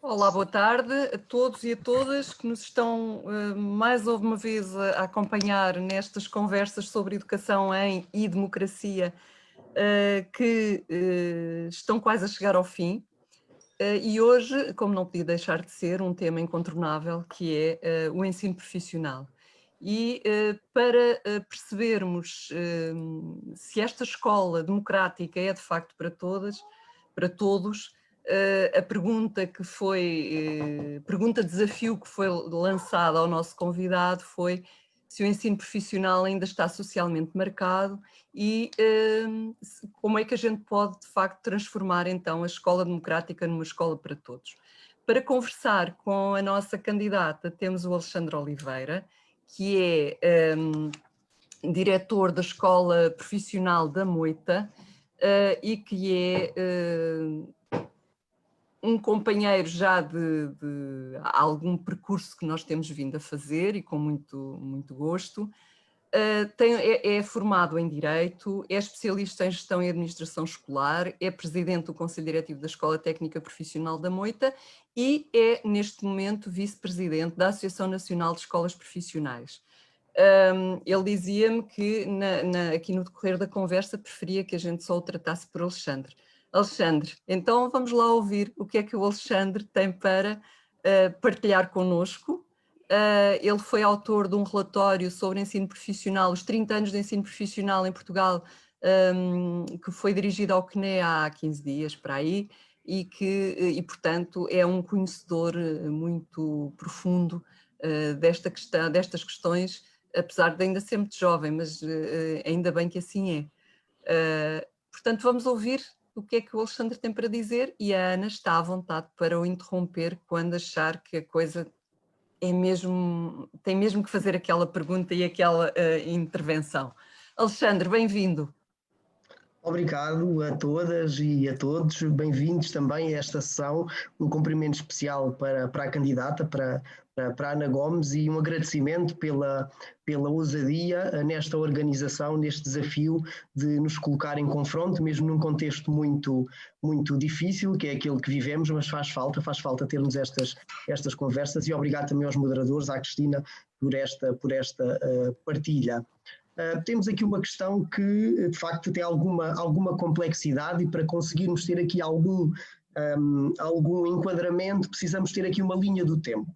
Olá, boa tarde a todos e a todas que nos estão mais uma vez a acompanhar nestas conversas sobre educação e democracia que estão quase a chegar ao fim. E hoje, como não podia deixar de ser, um tema incontornável que é o ensino profissional. E para percebermos se esta escola democrática é de facto para todas, para todos, a pergunta que foi, pergunta desafio que foi lançada ao nosso convidado foi se o ensino profissional ainda está socialmente marcado e como é que a gente pode de facto transformar então a escola democrática numa escola para todos. Para conversar com a nossa candidata temos o Alexandre Oliveira, que é diretor da Escola Profissional da Moita e que é um companheiro já de algum percurso que nós temos vindo a fazer e com muito gosto. É formado em Direito, é especialista em Gestão e Administração Escolar, é presidente do Conselho Diretivo da Escola Técnica Profissional da Moita e é, neste momento, vice-presidente da Associação Nacional de Escolas Profissionais. Ele dizia-me que aqui no decorrer da conversa preferia que a gente só o tratasse por Alexandre. Alexandre, então vamos lá ouvir o que é que o Alexandre tem para partilhar connosco. Ele foi autor de um relatório sobre ensino profissional, os 30 anos de ensino profissional em Portugal, que foi dirigido ao CNE há 15 dias, para aí, e portanto, é um conhecedor muito profundo destas questões, apesar de ainda ser muito jovem, mas ainda bem que assim é. Portanto, vamos ouvir o que é que o Alexandre tem para dizer e a Ana está à vontade para o interromper quando achar que a coisa tem mesmo que fazer aquela pergunta e aquela intervenção. Alexandre, bem-vindo. Obrigado a todas e a todos, bem-vindos também a esta sessão, um cumprimento especial para a candidata, para a Ana Gomes, e um agradecimento pela ousadia nesta organização, neste desafio de nos colocar em confronto, mesmo num contexto muito difícil, que é aquele que vivemos, mas faz falta termos estas conversas, e obrigado também aos moderadores, à Cristina, por esta partilha. Temos aqui uma questão que, de facto, tem alguma complexidade, e para conseguirmos ter aqui algum enquadramento, precisamos ter aqui uma linha do tempo.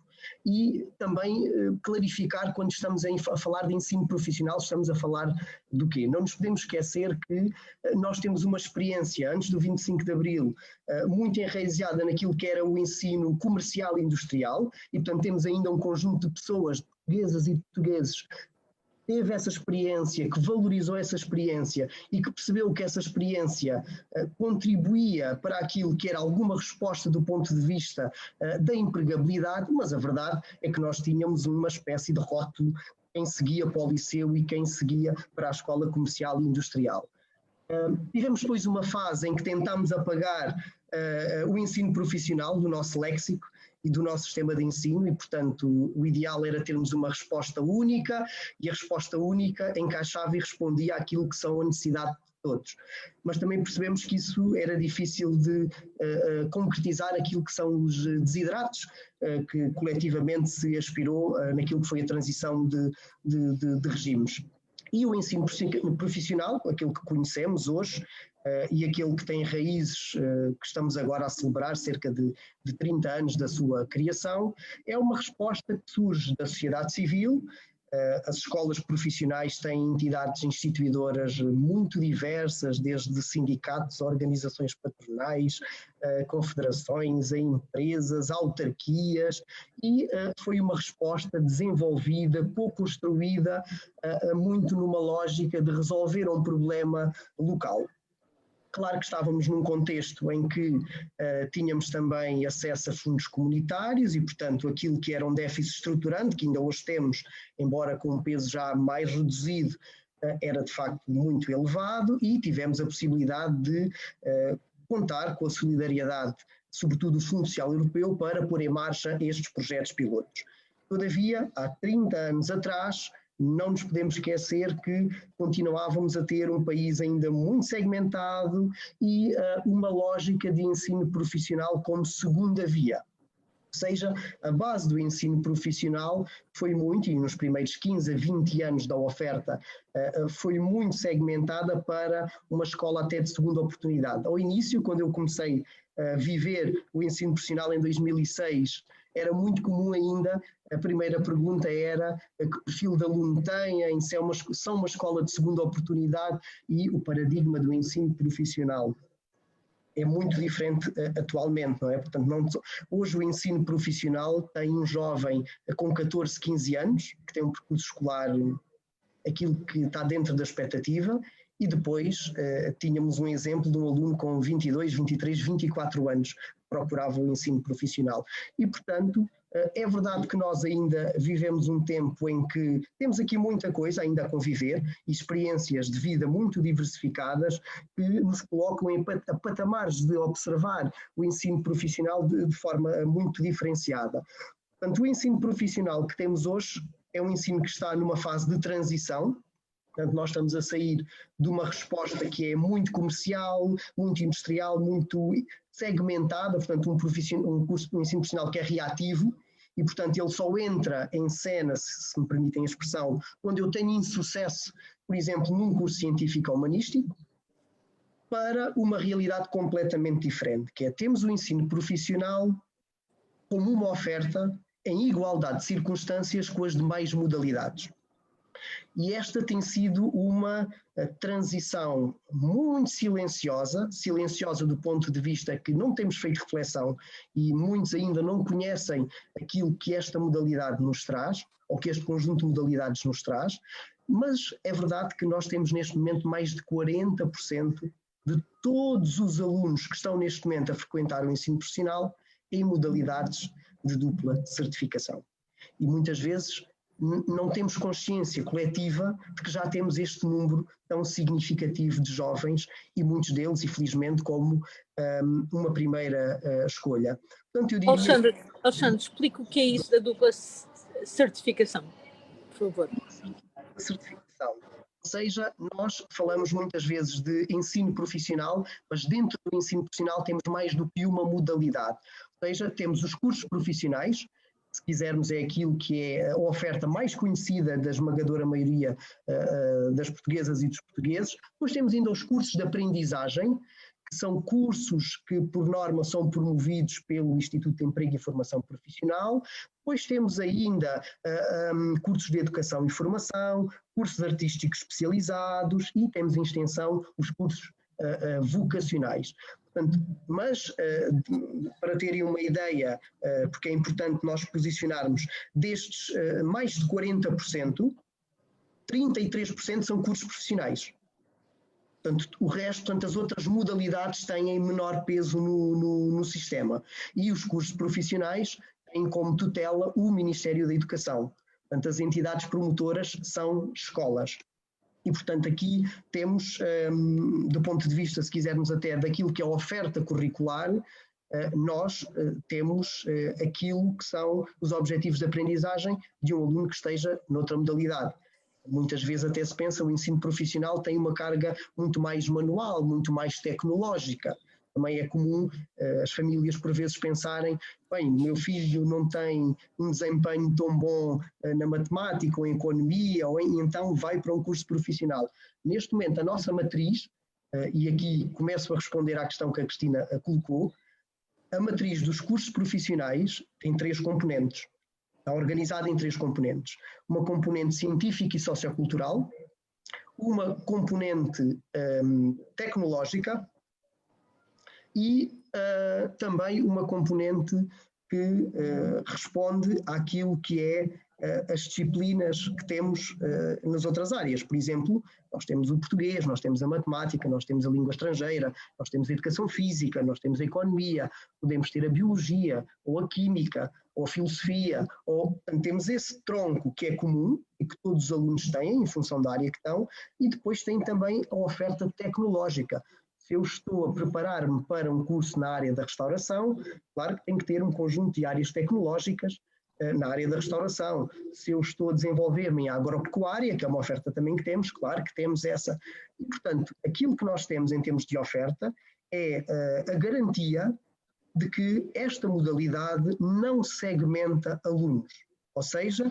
E também clarificar, quando estamos a falar de ensino profissional, estamos a falar do quê? Não nos podemos esquecer que nós temos uma experiência, antes do 25 de Abril, muito enraizada naquilo que era o ensino comercial e industrial, e portanto temos ainda um conjunto de pessoas, portuguesas e portugueses, teve essa experiência, que valorizou essa experiência e que percebeu que essa experiência contribuía para aquilo que era alguma resposta do ponto de vista da empregabilidade, mas a verdade é que nós tínhamos uma espécie de rótulo, quem seguia para o liceu e quem seguia para a escola comercial e industrial. Tivemos depois uma fase em que tentámos apagar o ensino profissional do nosso léxico e do nosso sistema de ensino, e portanto o ideal era termos uma resposta única, e a resposta única encaixava e respondia àquilo que são a necessidade de todos. Mas também percebemos que isso era difícil de concretizar aquilo que são os desidratos que coletivamente se aspirou naquilo que foi a transição de regimes. E o ensino profissional, aquele que conhecemos hoje, e aquele que tem raízes que estamos agora a celebrar, cerca de 30 anos da sua criação, é uma resposta que surge da sociedade civil. As escolas profissionais têm entidades instituidoras muito diversas, desde sindicatos, organizações patronais, confederações, empresas, autarquias, e foi uma resposta desenvolvida, co-construída, muito numa lógica de resolver um problema local. Claro que estávamos num contexto em que tínhamos também acesso a fundos comunitários, e, portanto, aquilo que era um déficit estruturante, que ainda hoje temos, embora com um peso já mais reduzido, era de facto muito elevado, e tivemos a possibilidade de contar com a solidariedade, sobretudo do Fundo Social Europeu, para pôr em marcha estes projetos pilotos. Todavia, há 30 anos atrás, não nos podemos esquecer que continuávamos a ter um país ainda muito segmentado e uma lógica de ensino profissional como segunda via. Ou seja, a base do ensino profissional foi muito, e nos primeiros 15 a 20 anos da oferta, foi muito segmentada para uma escola até de segunda oportunidade. Ao início, quando eu comecei a viver o ensino profissional em 2006, era muito comum ainda, a primeira pergunta era que perfil de aluno têm, se são uma escola de segunda oportunidade, e o paradigma do ensino profissional é muito diferente atualmente, não é? Portanto, hoje o ensino profissional tem um jovem com 14, 15 anos, que tem um percurso escolar, aquilo que está dentro da expectativa, e depois tínhamos um exemplo de um aluno com 22, 23, 24 anos que procurava o ensino profissional. E, portanto, é verdade que nós ainda vivemos um tempo em que temos aqui muita coisa ainda a conviver, experiências de vida muito diversificadas que nos colocam em patamares de observar o ensino profissional de forma muito diferenciada. Portanto, o ensino profissional que temos hoje é um ensino que está numa fase de transição. Portanto, nós estamos a sair de uma resposta que é muito comercial, muito industrial, muito segmentada, portanto, um curso de ensino profissional que é reativo, e, portanto, ele só entra em cena, se me permitem a expressão, quando eu tenho insucesso, por exemplo, num curso científico ou humanístico, para uma realidade completamente diferente, que é temos o ensino profissional como uma oferta em igualdade de circunstâncias com as demais modalidades. E esta tem sido uma transição muito silenciosa do ponto de vista que não temos feito reflexão e muitos ainda não conhecem aquilo que esta modalidade nos traz, ou que este conjunto de modalidades nos traz, mas é verdade que nós temos neste momento mais de 40% de todos os alunos que estão neste momento a frequentar o ensino profissional em modalidades de dupla certificação. E muitas vezes não temos consciência coletiva de que já temos este número tão significativo de jovens, e muitos deles, infelizmente, como uma primeira escolha. Portanto, eu diria... Alexandre, explica o que é isso da dupla certificação, por favor. Certificação. Ou seja, nós falamos muitas vezes de ensino profissional, mas dentro do ensino profissional temos mais do que uma modalidade. Ou seja, temos os cursos profissionais, se quisermos é aquilo que é a oferta mais conhecida da esmagadora maioria das portuguesas e dos portugueses. Depois temos ainda os cursos de aprendizagem, que são cursos que, por norma, são promovidos pelo Instituto de Emprego e Formação Profissional. Depois temos ainda cursos de educação e formação, cursos artísticos especializados, e temos em extensão os cursos vocacionais. Portanto, mas, para terem uma ideia, porque é importante nós posicionarmos, destes mais de 40%, 33% são cursos profissionais. Portanto, o resto, portanto, as outras modalidades têm menor peso no sistema. E os cursos profissionais têm como tutela o Ministério da Educação. Portanto, as entidades promotoras são escolas. E, portanto, aqui temos, do ponto de vista, se quisermos até, daquilo que é a oferta curricular, nós temos aquilo que são os objetivos de aprendizagem de um aluno que esteja noutra modalidade. Muitas vezes até se pensa, o ensino profissional tem uma carga muito mais manual, muito mais tecnológica. Também é comum as famílias por vezes pensarem, bem, meu filho não tem um desempenho tão bom na matemática ou em economia, então vai para um curso profissional. Neste momento a nossa matriz, e aqui começo a responder à questão que a Cristina colocou, a matriz dos cursos profissionais tem 3 componentes. Está organizada em 3 componentes. Uma componente científica e sociocultural, uma componente tecnológica, e também uma componente que responde àquilo que é as disciplinas que temos nas outras áreas. Por exemplo, nós temos o português, nós temos a matemática, nós temos a língua estrangeira, nós temos a educação física, nós temos a economia, podemos ter a biologia, ou a química, ou a filosofia, ou temos esse tronco que é comum e que todos os alunos têm em função da área que estão, e depois tem também a oferta tecnológica. Se eu estou a preparar-me para um curso na área da restauração, claro que tenho que ter um conjunto de áreas tecnológicas na área da restauração. Se eu estou a desenvolver-me em agropecuária, que é uma oferta também que temos, claro que temos essa. E, portanto, aquilo que nós temos em termos de oferta é a garantia de que esta modalidade não segmenta alunos, ou seja,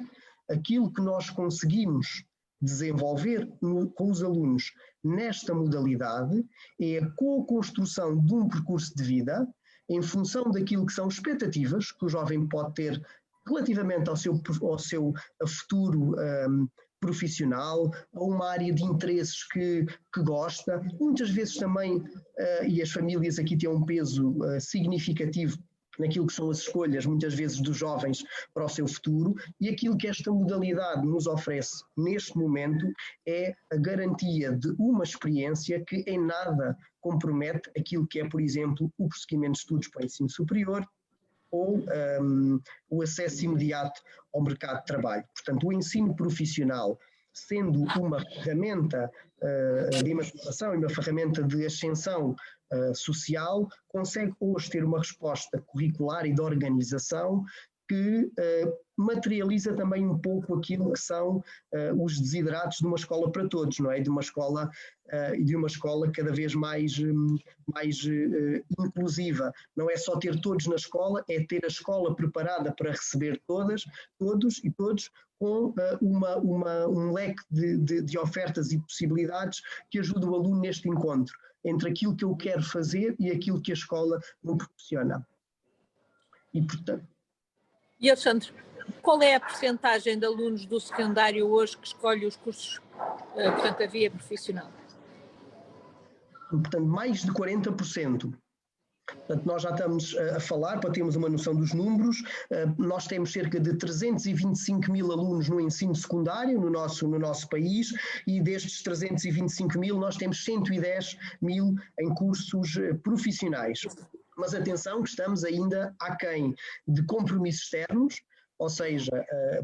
aquilo que nós conseguimos desenvolver com os alunos nesta modalidade é a co-construção de um percurso de vida em função daquilo que são expectativas que o jovem pode ter relativamente ao seu futuro profissional, a uma área de interesses que gosta. Muitas vezes também, e as famílias aqui têm um peso significativo naquilo que são as escolhas, muitas vezes, dos jovens para o seu futuro, e aquilo que esta modalidade nos oferece neste momento é a garantia de uma experiência que em nada compromete aquilo que é, por exemplo, o prosseguimento de estudos para o ensino superior, ou o acesso imediato ao mercado de trabalho. Portanto, o ensino profissional, sendo uma ferramenta de emancipação e uma ferramenta de ascensão social, consegue hoje ter uma resposta curricular e de organização que materializa também um pouco aquilo que são os desideratos de uma escola para todos, não é? De uma escola cada vez mais inclusiva. Não é só ter todos na escola, é ter a escola preparada para receber todos e todos, com um leque de ofertas e possibilidades que ajuda o aluno neste encontro entre aquilo que eu quero fazer e aquilo que a escola me proporciona. E, portanto... E, Alexandre, qual é a percentagem de alunos do secundário hoje que escolhe os cursos, portanto, a via profissional? Portanto, mais de 40%. Portanto, nós já estamos a falar, para termos uma noção dos números, nós temos cerca de 325 mil alunos no ensino secundário no nosso país, e destes 325 mil nós temos 110 mil em cursos profissionais. Mas atenção que estamos ainda aquém de compromissos externos, ou seja,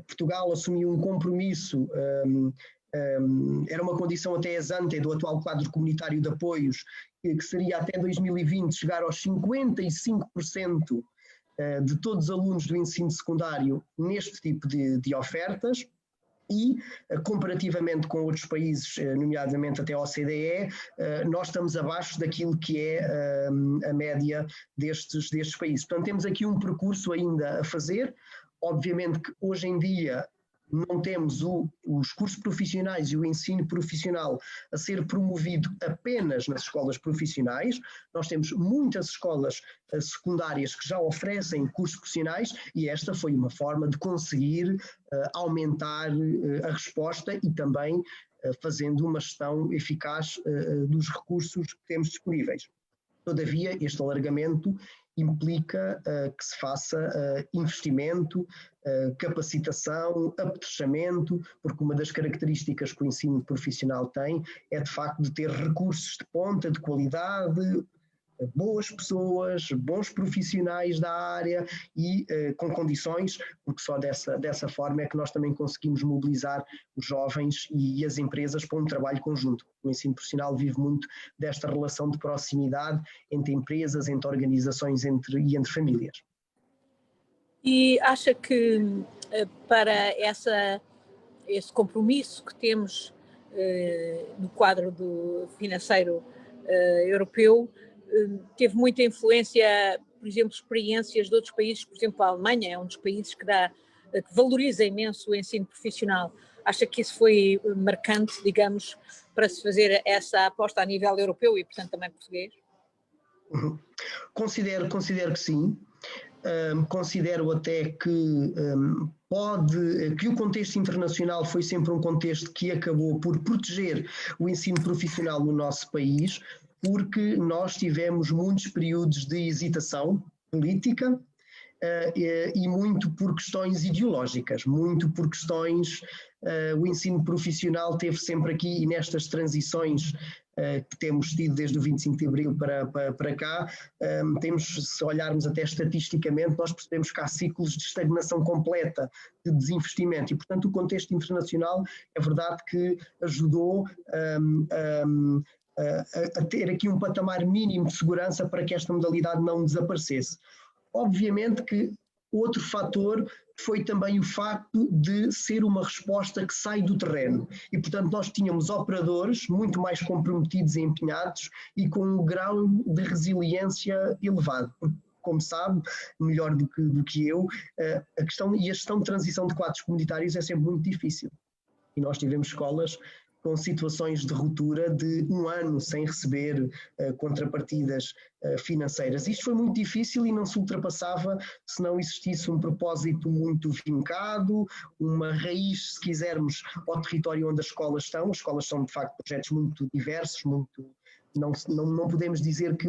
Portugal assumiu um compromisso, era uma condição até ex ante do atual quadro comunitário de apoios, que seria até 2020 chegar aos 55% de todos os alunos do ensino secundário neste tipo de ofertas. E, comparativamente com outros países, nomeadamente até a OCDE, nós estamos abaixo daquilo que é a média destes países. Portanto, temos aqui um percurso ainda a fazer. Obviamente que hoje em dia não temos os cursos profissionais e o ensino profissional a ser promovido apenas nas escolas profissionais. Nós temos muitas escolas secundárias que já oferecem cursos profissionais, e esta foi uma forma de conseguir aumentar a resposta e também fazendo uma gestão eficaz dos recursos que temos disponíveis. Todavia, este alargamento implica que se faça investimento, capacitação, apetrechamento, porque uma das características que o ensino profissional tem é, de facto, de ter recursos de ponta, de qualidade, boas pessoas, bons profissionais da área e com condições, porque só dessa forma é que nós também conseguimos mobilizar os jovens e as empresas para um trabalho conjunto. O ensino profissional vive muito desta relação de proximidade entre empresas, entre organizações e entre famílias. E acha que para esse compromisso que temos no quadro financeiro europeu, teve muita influência, por exemplo, experiências de outros países, por exemplo, a Alemanha é um dos países que valoriza imenso o ensino profissional. Acha que isso foi marcante, digamos, para se fazer essa aposta a nível europeu e, portanto, também português? Considero que sim. Considero até que que o contexto internacional foi sempre um contexto que acabou por proteger o ensino profissional no nosso país, porque nós tivemos muitos períodos de hesitação política e muito por questões ideológicas, muito por questões... o ensino profissional teve sempre aqui, e nestas transições que temos tido desde o 25 de Abril para cá, se olharmos até estatisticamente, nós percebemos que há ciclos de estagnação completa, de desinvestimento, e portanto o contexto internacional é verdade que ajudou a ter aqui um patamar mínimo de segurança para que esta modalidade não desaparecesse. Obviamente que outro fator foi também o facto de ser uma resposta que sai do terreno e, portanto, nós tínhamos operadores muito mais comprometidos e empenhados e com um grau de resiliência elevado. como sabe, melhor do que eu, a questão e a gestão de transição de quadros comunitários é sempre muito difícil. E nós tivemos escolas com situações de ruptura de 1 ano sem receber contrapartidas financeiras. Isto foi muito difícil e não se ultrapassava se não existisse um propósito muito vincado, uma raiz, se quisermos, ao território onde as escolas estão. As escolas são, de facto, projetos muito diversos, não podemos dizer que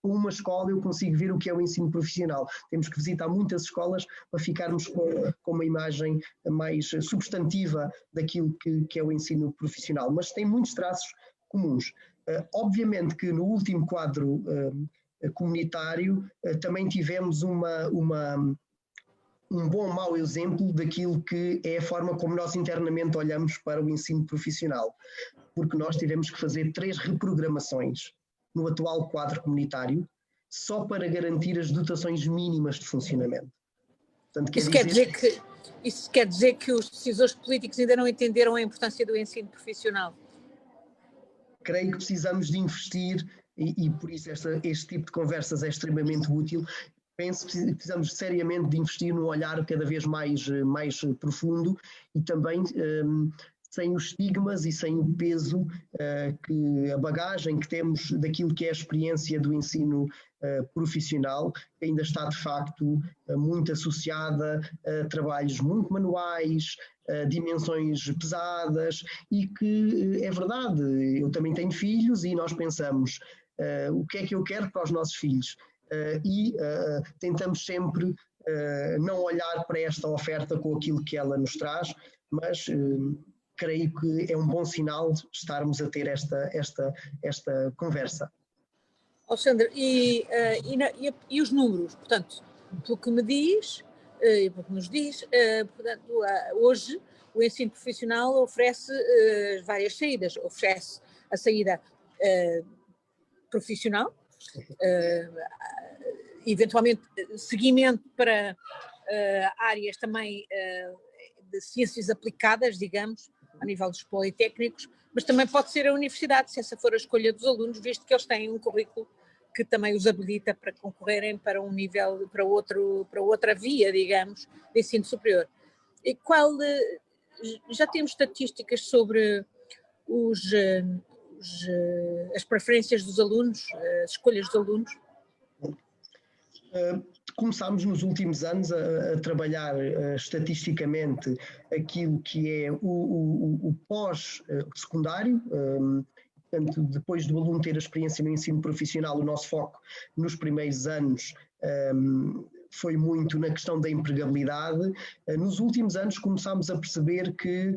uma escola eu consigo ver o que é o ensino profissional. Temos que visitar muitas escolas para ficarmos com uma imagem mais substantiva daquilo que é o ensino profissional, mas tem muitos traços comuns. Obviamente que no último quadro comunitário também tivemos um bom ou mau exemplo daquilo que é a forma como nós internamente olhamos para o ensino profissional, porque nós tivemos que fazer 3 reprogramações no atual quadro comunitário só para garantir as dotações mínimas de funcionamento. Portanto, isso quer dizer que os decisores políticos ainda não entenderam a importância do ensino profissional? Creio que precisamos de investir e por isso este tipo de conversas é extremamente útil. Penso que precisamos seriamente de investir num olhar cada vez mais profundo e também sem os estigmas e sem o peso, a bagagem que temos daquilo que é a experiência do ensino profissional, que ainda está de facto muito associada a trabalhos muito manuais, dimensões pesadas e que é verdade, eu também tenho filhos e nós pensamos o que é que eu quero para os nossos filhos e tentamos sempre não olhar para esta oferta com aquilo que ela nos traz, mas creio que é um bom sinal estarmos a ter esta conversa. Alexandre, e os números? Portanto, pelo que me diz, pelo que nos diz, portanto, hoje o ensino profissional oferece várias saídas. Oferece a saída profissional, eventualmente seguimento para áreas também de ciências aplicadas, digamos, a nível dos politécnicos, mas também pode ser a universidade, se essa for a escolha dos alunos, visto que eles têm um currículo que também os habilita para concorrerem para um nível, para outra via, digamos, de ensino superior. E já temos estatísticas sobre as preferências dos alunos, as escolhas dos alunos? Começámos nos últimos anos a trabalhar estatisticamente aquilo que é o pós-secundário, portanto, depois do aluno ter a experiência no ensino profissional, o nosso foco nos primeiros anos foi muito na questão da empregabilidade. Nos últimos anos começámos a perceber que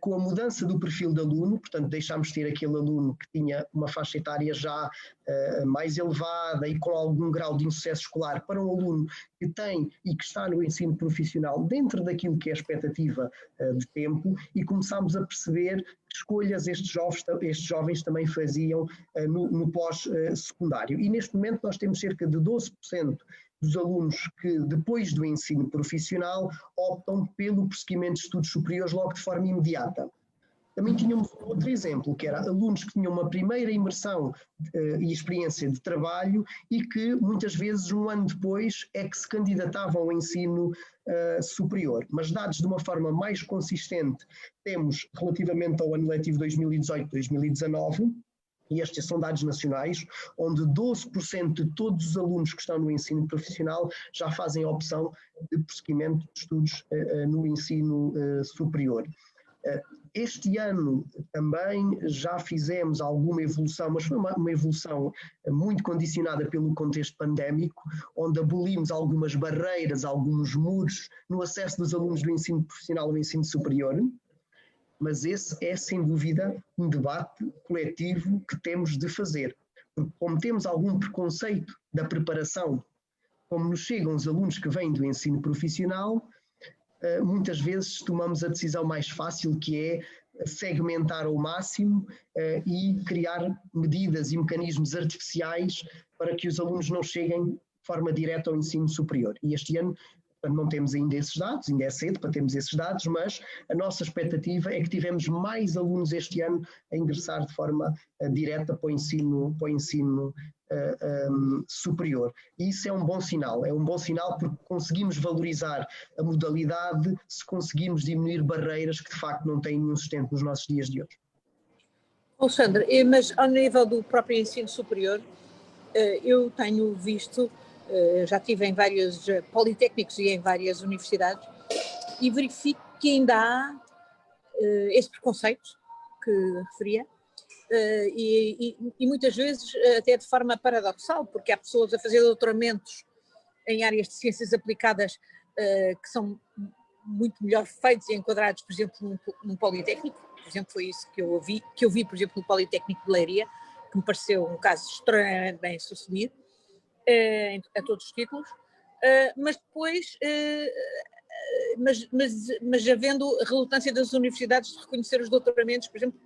com a mudança do perfil de aluno, portanto deixámos de ter aquele aluno que tinha uma faixa etária já mais elevada e com algum grau de insucesso escolar, para um aluno que tem e que está no ensino profissional dentro daquilo que é a expectativa de tempo, e começámos a perceber que escolhas estes jovens também faziam no pós-secundário. E neste momento nós temos cerca de 12% dos alunos que, depois do ensino profissional, optam pelo prosseguimento de estudos superiores logo de forma imediata. Também tínhamos outro exemplo, que era alunos que tinham uma primeira imersão e experiência de trabalho e que, muitas vezes, 1 ano depois, é que se candidatavam ao ensino superior. Mas dados de uma forma mais consistente, temos, relativamente ao ano letivo 2018-2019, e estes são dados nacionais, onde 12% de todos os alunos que estão no ensino profissional já fazem a opção de prosseguimento de estudos no ensino superior. Este ano também já fizemos alguma evolução, mas foi uma evolução muito condicionada pelo contexto pandémico, onde abolimos algumas barreiras, alguns muros no acesso dos alunos do ensino profissional ao ensino superior. Mas esse é, sem dúvida, um debate coletivo que temos de fazer. Porque como temos algum preconceito da preparação, como nos chegam os alunos que vêm do ensino profissional, muitas vezes tomamos a decisão mais fácil, que é segmentar ao máximo e criar medidas e mecanismos artificiais para que os alunos não cheguem de forma direta ao ensino superior. E este ano não temos ainda esses dados, ainda é cedo para termos esses dados, mas a nossa expectativa é que tivemos mais alunos este ano a ingressar de forma direta para o ensino superior. E isso é um bom sinal porque conseguimos valorizar a modalidade se conseguimos diminuir barreiras que de facto não têm nenhum sustento nos nossos dias de hoje. Alexandre, mas ao nível do próprio ensino superior, eu tenho visto, já estive em vários politécnicos e em várias universidades, e verifico que ainda há esse preconceito que referia, e muitas vezes até de forma paradoxal, porque há pessoas a fazer doutoramentos em áreas de ciências aplicadas que são muito melhor feitos e enquadrados, por exemplo, num politécnico. Por exemplo, foi isso que eu vi, por exemplo, no Politécnico de Leiria, que me pareceu um caso extremamente bem sucedido, a todos os títulos, mas depois, mas havendo relutância das universidades de reconhecer os doutoramentos, por exemplo,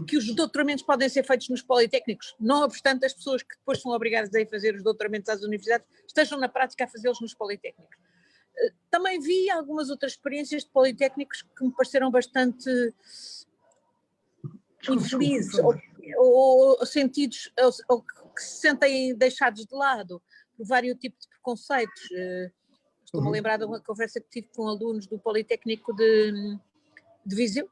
que os doutoramentos podem ser feitos nos politécnicos, não obstante as pessoas que depois são obrigadas a ir fazer os doutoramentos às universidades estejam na prática a fazê-los nos politécnicos. Também vi algumas outras experiências de politécnicos que me pareceram bastante infelizes ou sentidos, ou que se sentem deixados de lado por vários tipos de preconceitos. Estou-me a lembrar de uma conversa que tive com alunos do Politécnico de Viseu,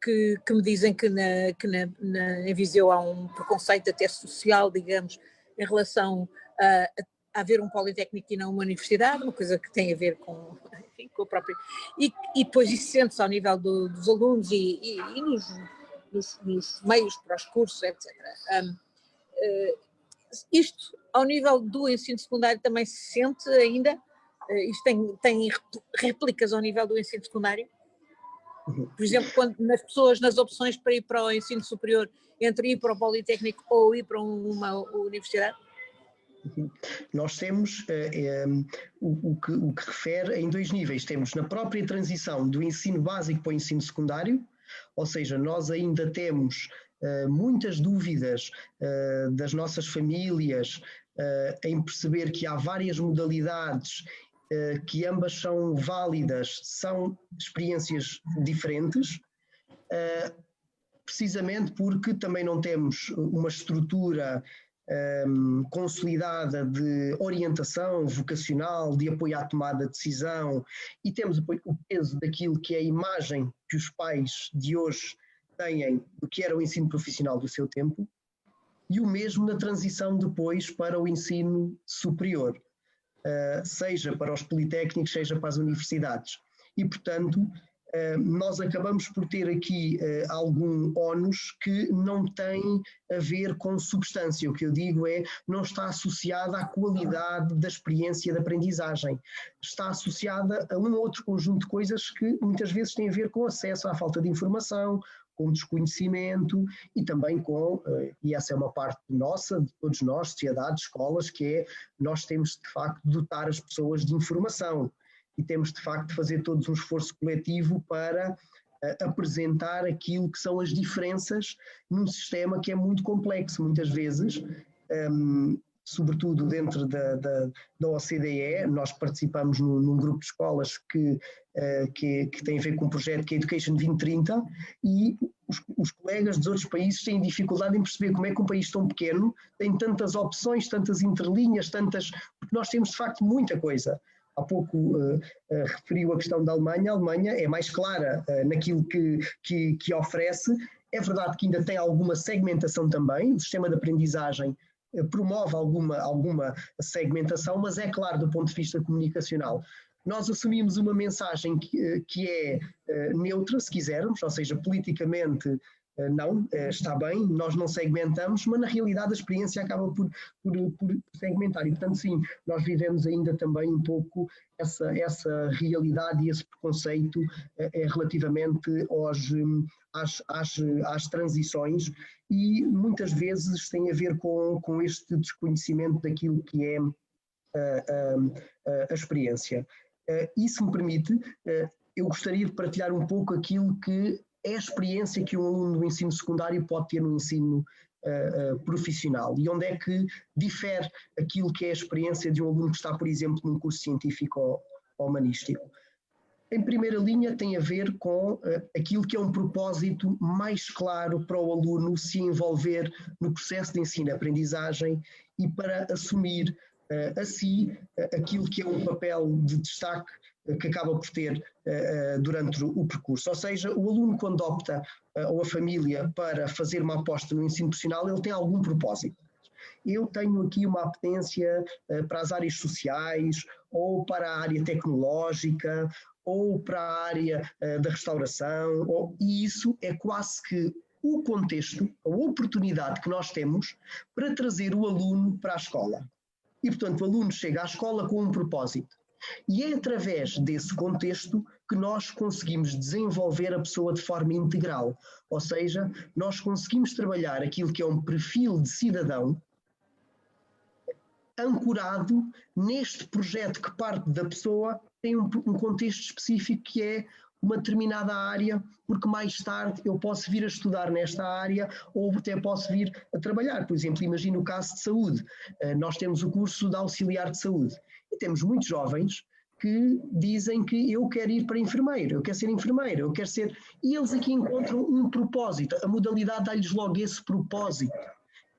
que me dizem que em Viseu há um preconceito até social, digamos, em relação a haver um politécnico e não uma universidade, uma coisa que tem a ver com, enfim, com a própria... E depois isso sente-se ao nível dos alunos e nos meios para os cursos, etc. Isto, ao nível do ensino secundário, também se sente ainda? Isto tem réplicas ao nível do ensino secundário? Por exemplo, quando nas pessoas, nas opções para ir para o ensino superior, entre ir para o politécnico ou ir para uma universidade? Nós temos o que refere em dois níveis. Temos na própria transição do ensino básico para o ensino secundário, ou seja, nós ainda temos muitas dúvidas das nossas famílias em perceber que há várias modalidades que ambas são válidas, são experiências diferentes, precisamente porque também não temos uma estrutura consolidada de orientação vocacional, de apoio à tomada de decisão, e temos o peso daquilo que é a imagem que os pais de hoje têm do que era o ensino profissional do seu tempo, e o mesmo na transição depois para o ensino superior, seja para os politécnicos, seja para as universidades. E, portanto, nós acabamos por ter aqui algum ónus que não tem a ver com substância. O que eu digo é, não está associada à qualidade da experiência de aprendizagem. Está associada a um outro conjunto de coisas que muitas vezes têm a ver com acesso à falta de informação, com desconhecimento e também com, e essa é uma parte nossa, de todos nós, sociedades, escolas, que é, nós temos de facto de dotar as pessoas de informação. E temos de facto de fazer todos um esforço coletivo para apresentar aquilo que são as diferenças num sistema que é muito complexo, muitas vezes, sobretudo dentro da OCDE. Nós participamos num grupo de escolas que tem a ver com um projeto que é Education 2030, e os colegas dos outros países têm dificuldade em perceber como é que um país tão pequeno tem tantas opções, tantas entrelinhas, porque nós temos de facto muita coisa. Há pouco referiu a questão da Alemanha. A Alemanha é mais clara naquilo que oferece. É verdade que ainda tem alguma segmentação também, o sistema de aprendizagem promove alguma segmentação, mas é claro do ponto de vista comunicacional. Nós assumimos uma mensagem que é neutra, se quisermos, ou seja, politicamente não, está bem, nós não segmentamos, mas na realidade a experiência acaba por segmentar, e portanto sim, nós vivemos ainda também um pouco essa realidade e esse preconceito relativamente às transições, e muitas vezes tem a ver com este desconhecimento daquilo que é a experiência. E se me permite, eu gostaria de partilhar um pouco aquilo que é a experiência que um aluno do ensino secundário pode ter no ensino profissional, e onde é que difere aquilo que é a experiência de um aluno que está, por exemplo, num curso científico ou humanístico. Em primeira linha tem a ver com aquilo que é um propósito mais claro para o aluno se envolver no processo de ensino-aprendizagem e para assumir a si aquilo que é um papel de destaque que acaba por ter durante o percurso. Ou seja, o aluno quando opta, ou a família, para fazer uma aposta no ensino profissional, ele tem algum propósito. Eu tenho aqui uma apetência para as áreas sociais, ou para a área tecnológica, ou para a área da restauração, e isso é quase que o contexto, a oportunidade que nós temos para trazer o aluno para a escola. E, portanto, o aluno chega à escola com um propósito. E é através desse contexto que nós conseguimos desenvolver a pessoa de forma integral. Ou seja, nós conseguimos trabalhar aquilo que é um perfil de cidadão ancorado neste projeto que parte da pessoa, tem um contexto específico que é uma determinada área, porque mais tarde eu posso vir a estudar nesta área ou até posso vir a trabalhar. Por exemplo, imagina o caso de saúde. Nós temos o curso de auxiliar de saúde e temos muitos jovens que dizem que eu quero ir para enfermeiro, eu quero ser enfermeiro, eu quero ser... E eles aqui encontram um propósito, a modalidade dá-lhes logo esse propósito.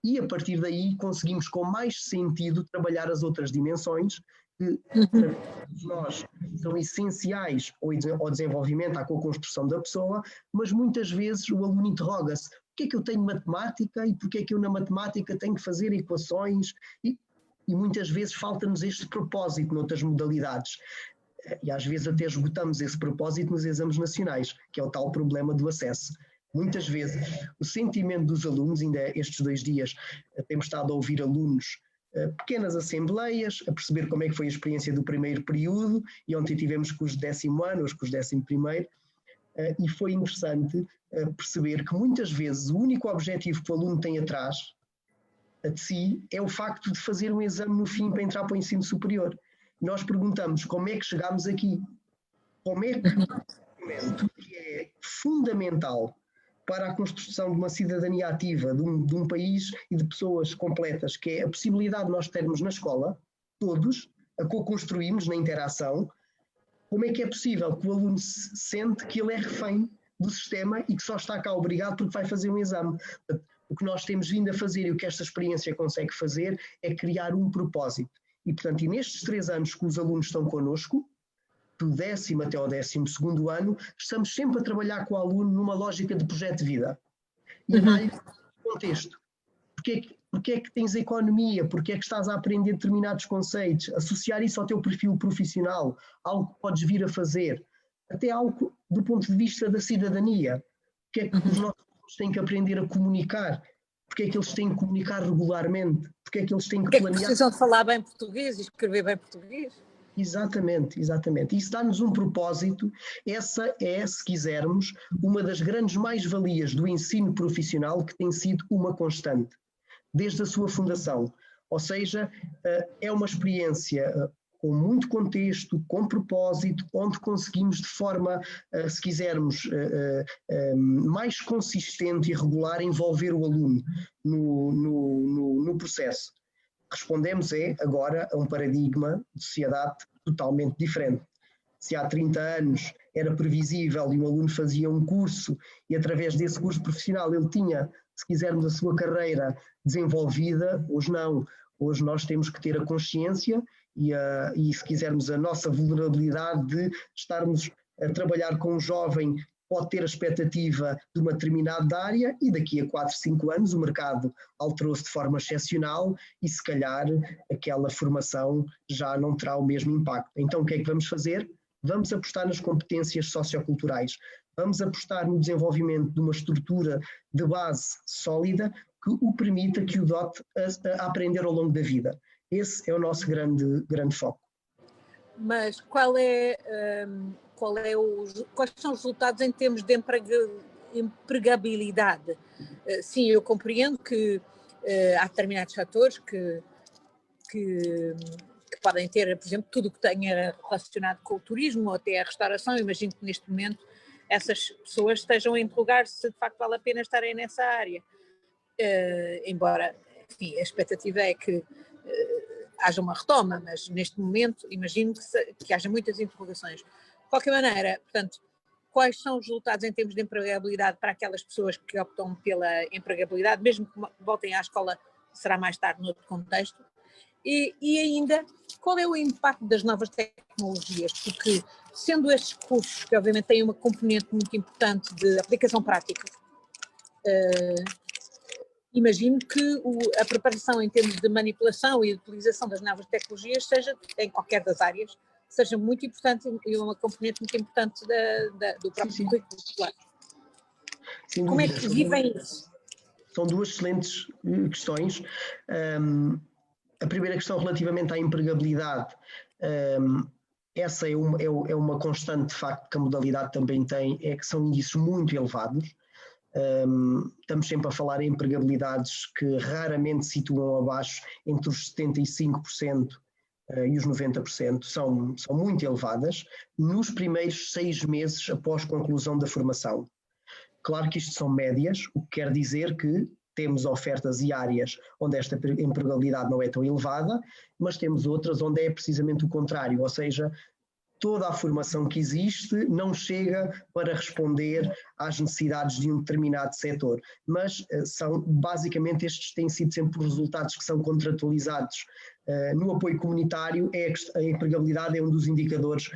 E a partir daí conseguimos com mais sentido trabalhar as outras dimensões que nós são essenciais ao desenvolvimento, à co-construção da pessoa, mas muitas vezes o aluno interroga-se: porque é que eu tenho matemática e porque é que eu na matemática tenho que fazer equações? E muitas vezes falta-nos este propósito noutras modalidades. E às vezes até esgotamos esse propósito nos exames nacionais, que é o tal problema do acesso. Muitas vezes o sentimento dos alunos, ainda estes 2 dias temos estado a ouvir alunos, pequenas assembleias, a perceber como é que foi a experiência do primeiro período, e ontem tivemos com os de 10º ano, hoje com os de 11º, e foi interessante perceber que muitas vezes o único objetivo que o aluno tem atrás de si é o facto de fazer um exame no fim para entrar para o ensino superior. Nós perguntamos como é que chegámos aqui, como é que o momento que é fundamental para a construção de uma cidadania ativa, de um país e de pessoas completas, que é a possibilidade de nós termos na escola, todos, a co-construirmos na interação, como é que é possível que o aluno sente que ele é refém do sistema e que só está cá obrigado porque vai fazer um exame. O que nós temos vindo a fazer e o que esta experiência consegue fazer é criar um propósito. E, portanto, nestes 3 anos que os alunos estão connosco, do 10º até ao 12º ano, estamos sempre a trabalhar com o aluno numa lógica de projeto de vida. E dar-lhe contexto. Porque é que tens economia? Porque é que estás a aprender determinados conceitos? Associar isso ao teu perfil profissional, algo que podes vir a fazer. Até algo do ponto de vista da cidadania. Porque é que os nossos alunos têm que aprender a comunicar? Porque é que eles têm que comunicar regularmente? Porque é que eles têm que planear? Porque precisam de falar bem português e escrever bem português? Exatamente, exatamente. Isso dá-nos um propósito. Essa é, se quisermos, uma das grandes mais-valias do ensino profissional, que tem sido uma constante, desde a sua fundação. Ou seja, é uma experiência com muito contexto, com propósito, onde conseguimos de forma, se quisermos, mais consistente e regular, envolver o aluno no processo. Respondemos agora a um paradigma de sociedade totalmente diferente. Se há 30 anos era previsível e um aluno fazia um curso e através desse curso profissional ele tinha, se quisermos, a sua carreira desenvolvida, hoje não. Hoje nós temos que ter a consciência e se quisermos, a nossa vulnerabilidade de estarmos a trabalhar com um jovem pode ter a expectativa de uma determinada área e daqui a 4, 5 anos o mercado alterou-se de forma excepcional e se calhar aquela formação já não terá o mesmo impacto. Então o que é que vamos fazer? Vamos apostar nas competências socioculturais, vamos apostar no desenvolvimento de uma estrutura de base sólida que o permita, que o dote a aprender ao longo da vida. Esse é o nosso grande foco. Mas quais são os resultados em termos de empregabilidade? Sim, eu compreendo que há determinados fatores que podem ter, por exemplo, tudo o que tenha relacionado com o turismo ou até a restauração. Eu imagino que neste momento essas pessoas estejam a interrogar se de facto vale a pena estarem nessa área. Embora, enfim, a expectativa é que haja uma retoma, mas neste momento imagino que haja muitas interrogações. qualquer maneira, portanto, quais são os resultados em termos de empregabilidade para aquelas pessoas que optam pela empregabilidade, mesmo que voltem à escola, será mais tarde noutro contexto, e ainda, qual é o impacto das novas tecnologias, porque sendo estes cursos, que obviamente têm uma componente muito importante de aplicação prática, imagino que a preparação em termos de manipulação e de utilização das novas tecnologias seja, em qualquer das áreas, seja muito importante e uma componente muito importante do próprio currículo escolar. Como é que vivem isso? São duas excelentes questões. A primeira questão relativamente à empregabilidade, essa é uma constante de facto que a modalidade também tem, é que são índices muito elevados. Estamos sempre a falar em empregabilidades que raramente se situam abaixo entre os 75% e os 90%, são muito elevadas nos primeiros 6 meses após conclusão da formação. Claro que isto são médias, o que quer dizer que temos ofertas e áreas onde esta empregabilidade não é tão elevada, mas temos outras onde é precisamente o contrário, ou seja, toda a formação que existe não chega para responder às necessidades de um determinado setor, mas basicamente estes têm sido sempre os resultados que são contratualizados. No apoio comunitário, a empregabilidade é um dos indicadores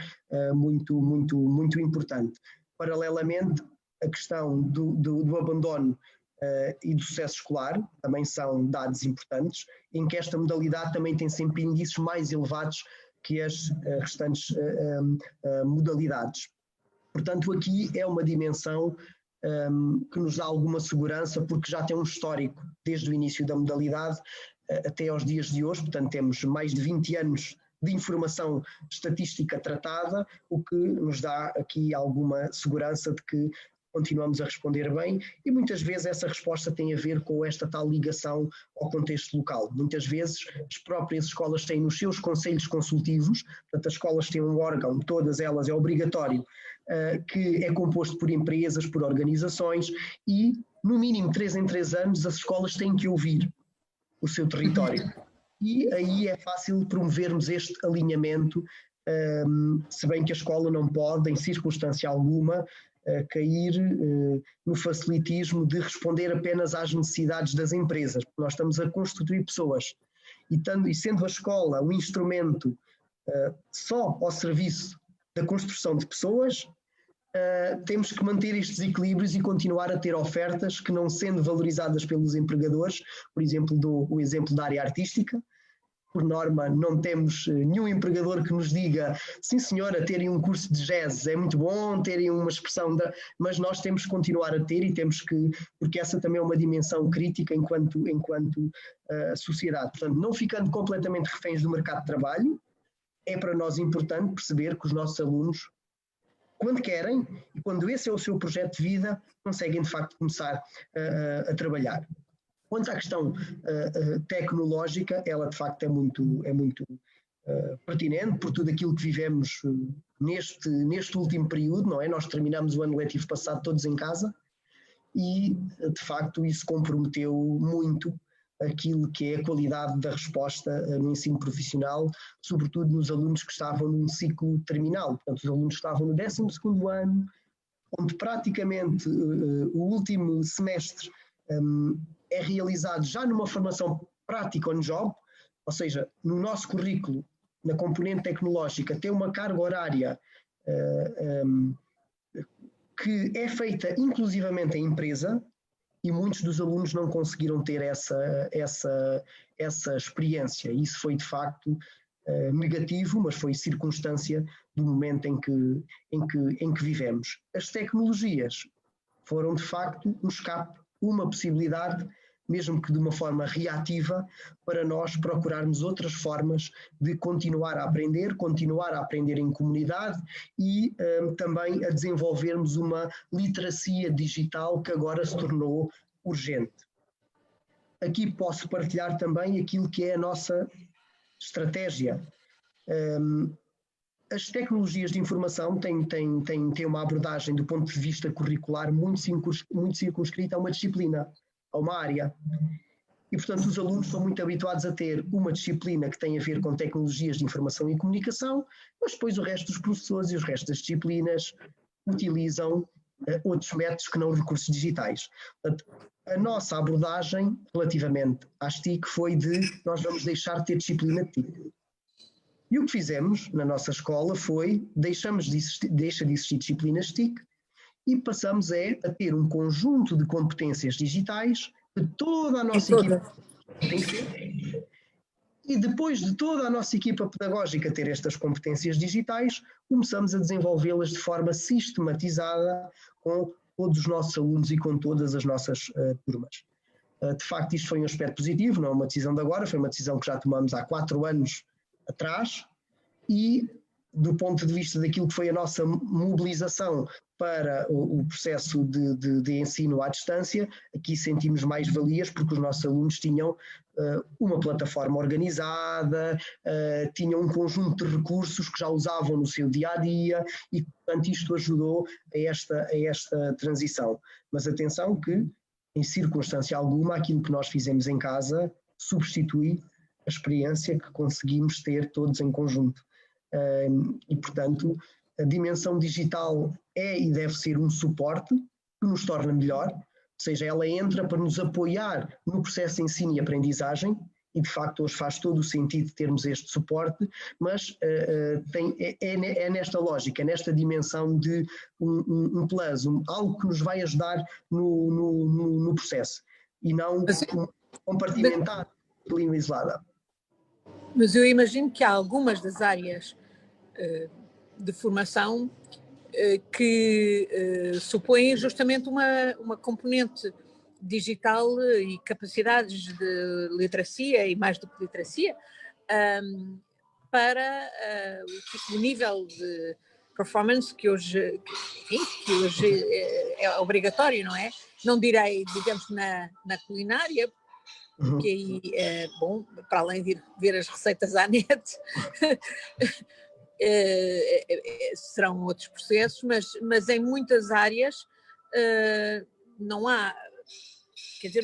muito importante. Paralelamente, a questão do abandono e do sucesso escolar também são dados importantes, em que esta modalidade também tem sempre índices mais elevados que as restantes modalidades. Portanto, aqui é uma dimensão que nos dá alguma segurança, porque já tem um histórico desde o início da modalidade até aos dias de hoje, portanto temos mais de 20 anos de informação estatística tratada, o que nos dá aqui alguma segurança de que continuamos a responder bem, e muitas vezes essa resposta tem a ver com esta tal ligação ao contexto local. Muitas vezes as próprias escolas têm nos seus conselhos consultivos, portanto as escolas têm um órgão, todas elas é obrigatório, que é composto por empresas, por organizações, e no mínimo 3 em 3 anos as escolas têm que ouvir o seu território. E aí é fácil promovermos este alinhamento, se bem que a escola não pode, em circunstância alguma, cair no facilitismo de responder apenas às necessidades das empresas, porque nós estamos a constituir pessoas e sendo a escola um instrumento só ao serviço da construção de pessoas, temos que manter estes equilíbrios e continuar a ter ofertas que, não sendo valorizadas pelos empregadores, por exemplo, o exemplo da área artística, por norma não temos nenhum empregador que nos diga, sim senhora, terem um curso de jazz é muito bom, terem uma expressão, mas nós temos que continuar a ter e temos que, porque essa também é uma dimensão crítica enquanto sociedade. Portanto, não ficando completamente reféns do mercado de trabalho, é para nós importante perceber que os nossos alunos, quando querem e quando esse é o seu projeto de vida, conseguem de facto começar a trabalhar. Quanto à questão tecnológica, ela de facto é muito pertinente por tudo aquilo que vivemos neste último período, não é? Nós terminamos o ano letivo passado todos em casa e de facto isso comprometeu muito aquilo que é a qualidade da resposta no ensino profissional, sobretudo nos alunos que estavam num ciclo terminal. Portanto, os alunos que estavam no 12º ano, onde praticamente o último semestre é realizado já numa formação prática on-job, ou seja, no nosso currículo, na componente tecnológica, tem uma carga horária que é feita inclusivamente em empresa, e muitos dos alunos não conseguiram ter essa experiência. Isso foi de facto negativo, mas foi circunstância do momento em que vivemos. As tecnologias foram de facto um escape, uma possibilidade, mesmo que de uma forma reativa, para nós procurarmos outras formas de continuar a aprender em comunidade e também a desenvolvermos uma literacia digital que agora se tornou urgente. Aqui posso partilhar também aquilo que é a nossa estratégia. As tecnologias de informação têm uma abordagem do ponto de vista curricular muito circunscrita a uma disciplina, a uma área. E, portanto, os alunos são muito habituados a ter uma disciplina que tem a ver com tecnologias de informação e comunicação, mas depois o resto dos professores e os restos das disciplinas utilizam outros métodos que não recursos digitais. Portanto, a nossa abordagem relativamente às TIC foi de nós vamos deixar de ter disciplina de TIC. E o que fizemos na nossa escola foi deixa de existir disciplinas TIC e passamos a ter um conjunto de competências digitais de toda a nossa equipa tem que ter. E depois de toda a nossa equipa pedagógica ter estas competências digitais, começamos a desenvolvê-las de forma sistematizada com todos os nossos alunos e com todas as nossas turmas. De facto, isto foi um aspecto positivo, não é uma decisão de agora, foi uma decisão que já tomamos há 4 anos atrás e, do ponto de vista daquilo que foi a nossa mobilização para o processo de ensino à distância, aqui sentimos mais valias porque os nossos alunos tinham uma plataforma organizada, tinham um conjunto de recursos que já usavam no seu dia-a-dia e, portanto, isto ajudou a esta transição. Mas atenção que, em circunstância alguma, aquilo que nós fizemos em casa substitui a experiência que conseguimos ter todos em conjunto. E, portanto, a dimensão digital é e deve ser um suporte que nos torna melhor, ou seja, ela entra para nos apoiar no processo de ensino e aprendizagem, e de facto hoje faz todo o sentido termos este suporte, mas é nesta lógica, é nesta dimensão de um plus, algo que nos vai ajudar no processo, e não compartimentar de língua isolada. Mas eu imagino que há algumas das áreas de formação que supõem justamente uma componente digital e capacidades de literacia, e mais do que literacia, para o nível de performance que hoje é obrigatório, não é? Não direi, digamos, na culinária, porque aí, bom, para além de ir ver as receitas à net, serão outros processos, mas em muitas áreas não há, quer dizer,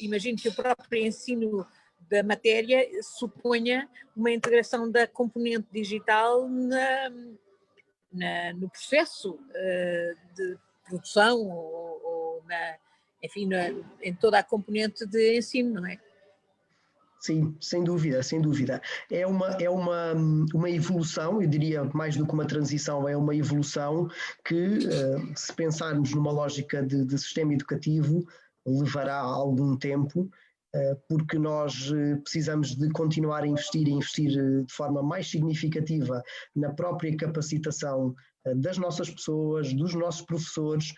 imagino que o próprio ensino da matéria suponha uma integração da componente digital no processo de produção ou enfim, em toda a componente de ensino, não é? Sim, sem dúvida, sem dúvida. É uma evolução, eu diria mais do que uma transição, é uma evolução que, se pensarmos numa lógica de sistema educativo, levará algum tempo, porque nós precisamos de continuar a investir de forma mais significativa na própria capacitação das nossas pessoas, dos nossos professores.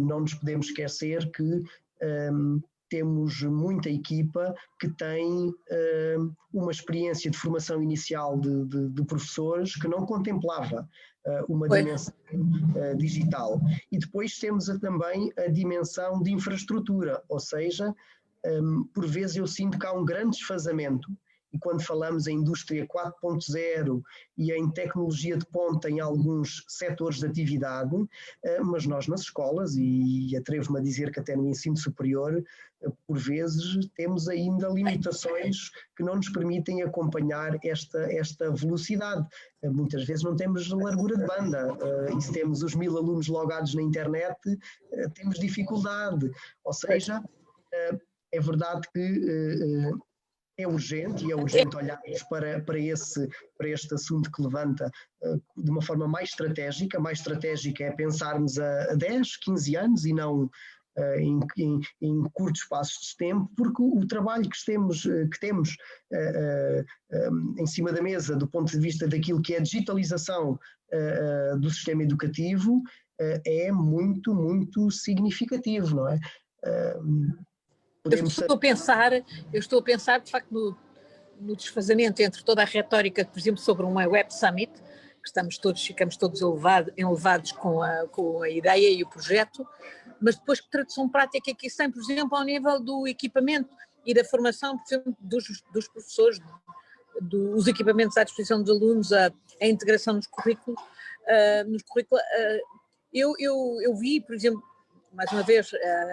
Não nos podemos esquecer que temos muita equipa que tem uma experiência de formação inicial de professores que não contemplava uma dimensão digital. E depois temos também a dimensão de infraestrutura, ou seja, por vezes eu sinto que há um grande desfazamento, e quando falamos em indústria 4.0 e em tecnologia de ponta em alguns setores de atividade, mas nós nas escolas, e atrevo-me a dizer que até no ensino superior, por vezes temos ainda limitações que não nos permitem acompanhar esta velocidade. Muitas vezes não temos largura de banda, e se temos os 1000 alunos logados na internet, temos dificuldade. Ou seja, é verdade que é urgente olharmos para este assunto que levanta de uma forma mais estratégica. Mais estratégica é pensarmos a 10, 15 anos e não em curtos espaços de tempo, porque o trabalho que temos em cima da mesa do ponto de vista daquilo que é a digitalização do sistema educativo é muito, muito significativo, não é? Eu estou a pensar de facto no desfazamento entre toda a retórica, por exemplo, sobre uma Web Summit, que ficamos todos enlevados com a ideia e o projeto, mas depois que tradução prática é que isso tem, por exemplo, ao nível do equipamento e da formação, por exemplo, dos professores, dos equipamentos à disposição dos alunos, a integração nos currículos. Eu vi, por exemplo, mais uma vez,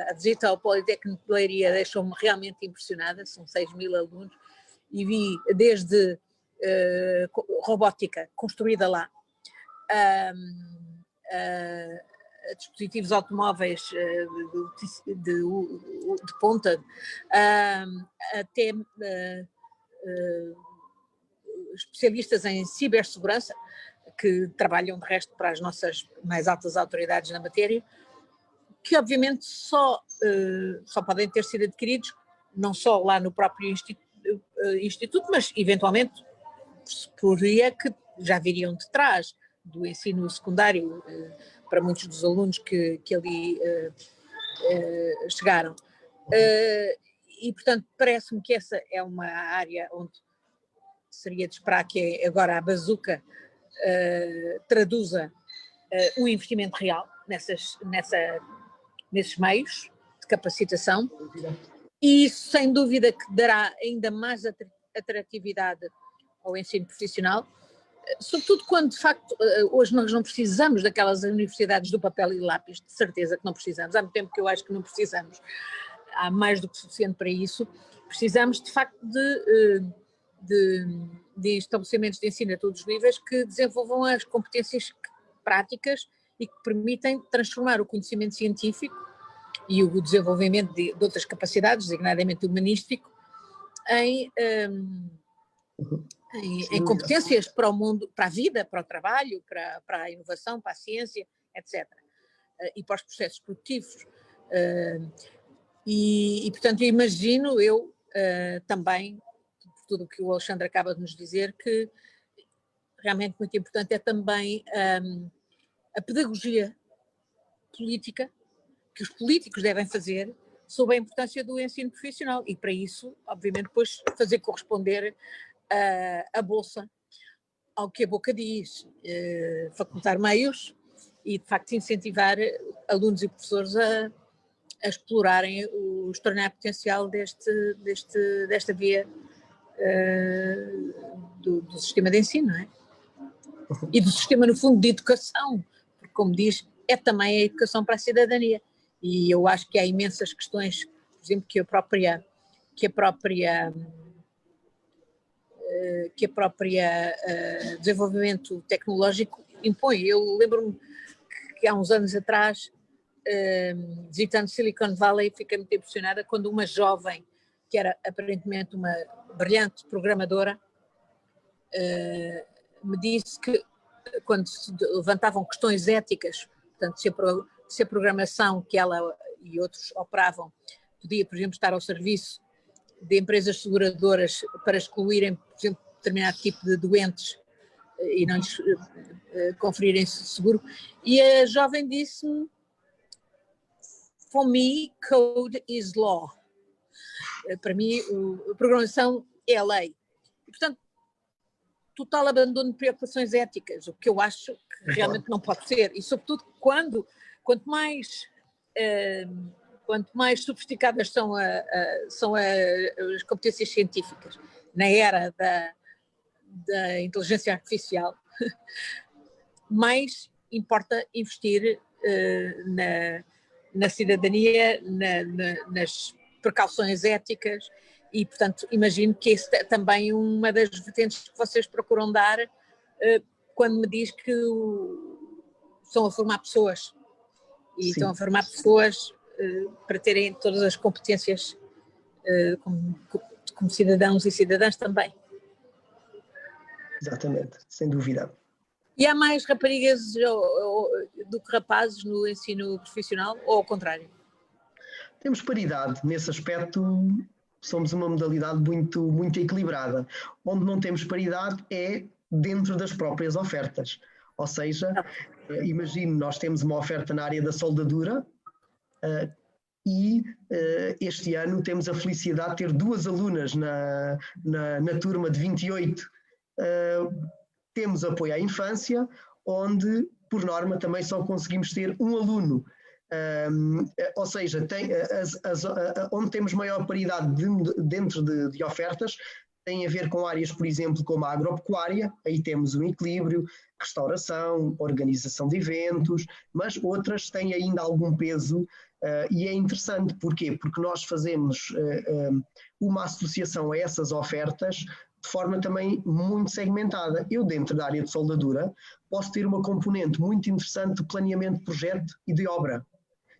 a visita ao Politécnico de Leiria deixou-me realmente impressionada, são 6.000 alunos, e vi desde robótica construída lá, dispositivos automóveis de ponta, até especialistas em cibersegurança, que trabalham de resto para as nossas mais altas autoridades na matéria, que obviamente só podem ter sido adquiridos, não só lá no próprio instituto, mas eventualmente pressuporia que já viriam de trás do ensino secundário para muitos dos alunos que ali chegaram. E, portanto, parece-me que essa é uma área onde seria de esperar que agora a bazuca traduza um investimento real nesses meios de capacitação, e isso sem dúvida que dará ainda mais atratividade ao ensino profissional, sobretudo quando de facto hoje nós não precisamos daquelas universidades do papel e lápis, de certeza que não precisamos, há muito tempo que eu acho que não precisamos, há mais do que suficiente para isso, precisamos de facto de estabelecimentos de ensino a todos os níveis que desenvolvam as competências práticas e que permitem transformar o conhecimento científico e o desenvolvimento de outras capacidades, designadamente humanístico, em competências para o mundo, para a vida, para o trabalho, para a inovação, para a ciência, etc. E para os processos produtivos. E portanto, imagino eu também, por tudo o que o Alexandre acaba de nos dizer, que realmente muito importante é também a pedagogia política que os políticos devem fazer sobre a importância do ensino profissional e para isso, obviamente, depois fazer corresponder a bolsa ao que a boca diz, facultar meios e de facto incentivar alunos e professores a explorarem o extraordinário potencial desta via do sistema de ensino, não é? E do sistema, no fundo, de educação, porque, como diz, é também a educação para a cidadania. E eu acho que há imensas questões, por exemplo, que a própria desenvolvimento tecnológico impõe. Eu lembro-me que há uns anos atrás, visitando Silicon Valley, fiquei muito impressionada quando uma jovem, que era aparentemente uma brilhante programadora, me disse que quando se levantavam questões éticas, portanto, se a programação que ela e outros operavam podia, por exemplo, estar ao serviço de empresas seguradoras para excluírem, por exemplo, determinado tipo de doentes e não lhes conferirem seguro, e a jovem disse-me: "For me, code is law." Para mim, a programação é a lei. E, portanto, total abandono de preocupações éticas, o que eu acho que realmente não pode ser, e sobretudo quanto mais sofisticadas são as competências científicas na era da inteligência artificial, mais importa investir na cidadania, nas precauções éticas. E, portanto, imagino que isso é também uma das vertentes que vocês procuram dar quando me diz que estão a formar pessoas. E Sim. Estão a formar pessoas para terem todas as competências como cidadãos e cidadãs também. Exatamente, sem dúvida. E há mais raparigas do que rapazes no ensino profissional ou ao contrário? Temos paridade nesse aspecto. Somos uma modalidade muito, muito equilibrada. Onde não temos paridade é dentro das próprias ofertas. Ou seja, imagino, nós temos uma oferta na área da soldadura e este ano temos a felicidade de ter 2 alunas na turma de 28. Temos apoio à infância, onde, por norma, também só conseguimos ter 1 aluno. Ou seja, onde temos maior paridade dentro de ofertas, Tem a ver com áreas, por exemplo, como a agropecuária, aí temos um equilíbrio, restauração, organização de eventos, mas outras têm ainda algum peso e é interessante. Porquê? Porque nós fazemos uma associação a essas ofertas de forma também muito segmentada. Eu, dentro da área de soldadura, posso ter uma componente muito interessante de planeamento de projeto e de obra,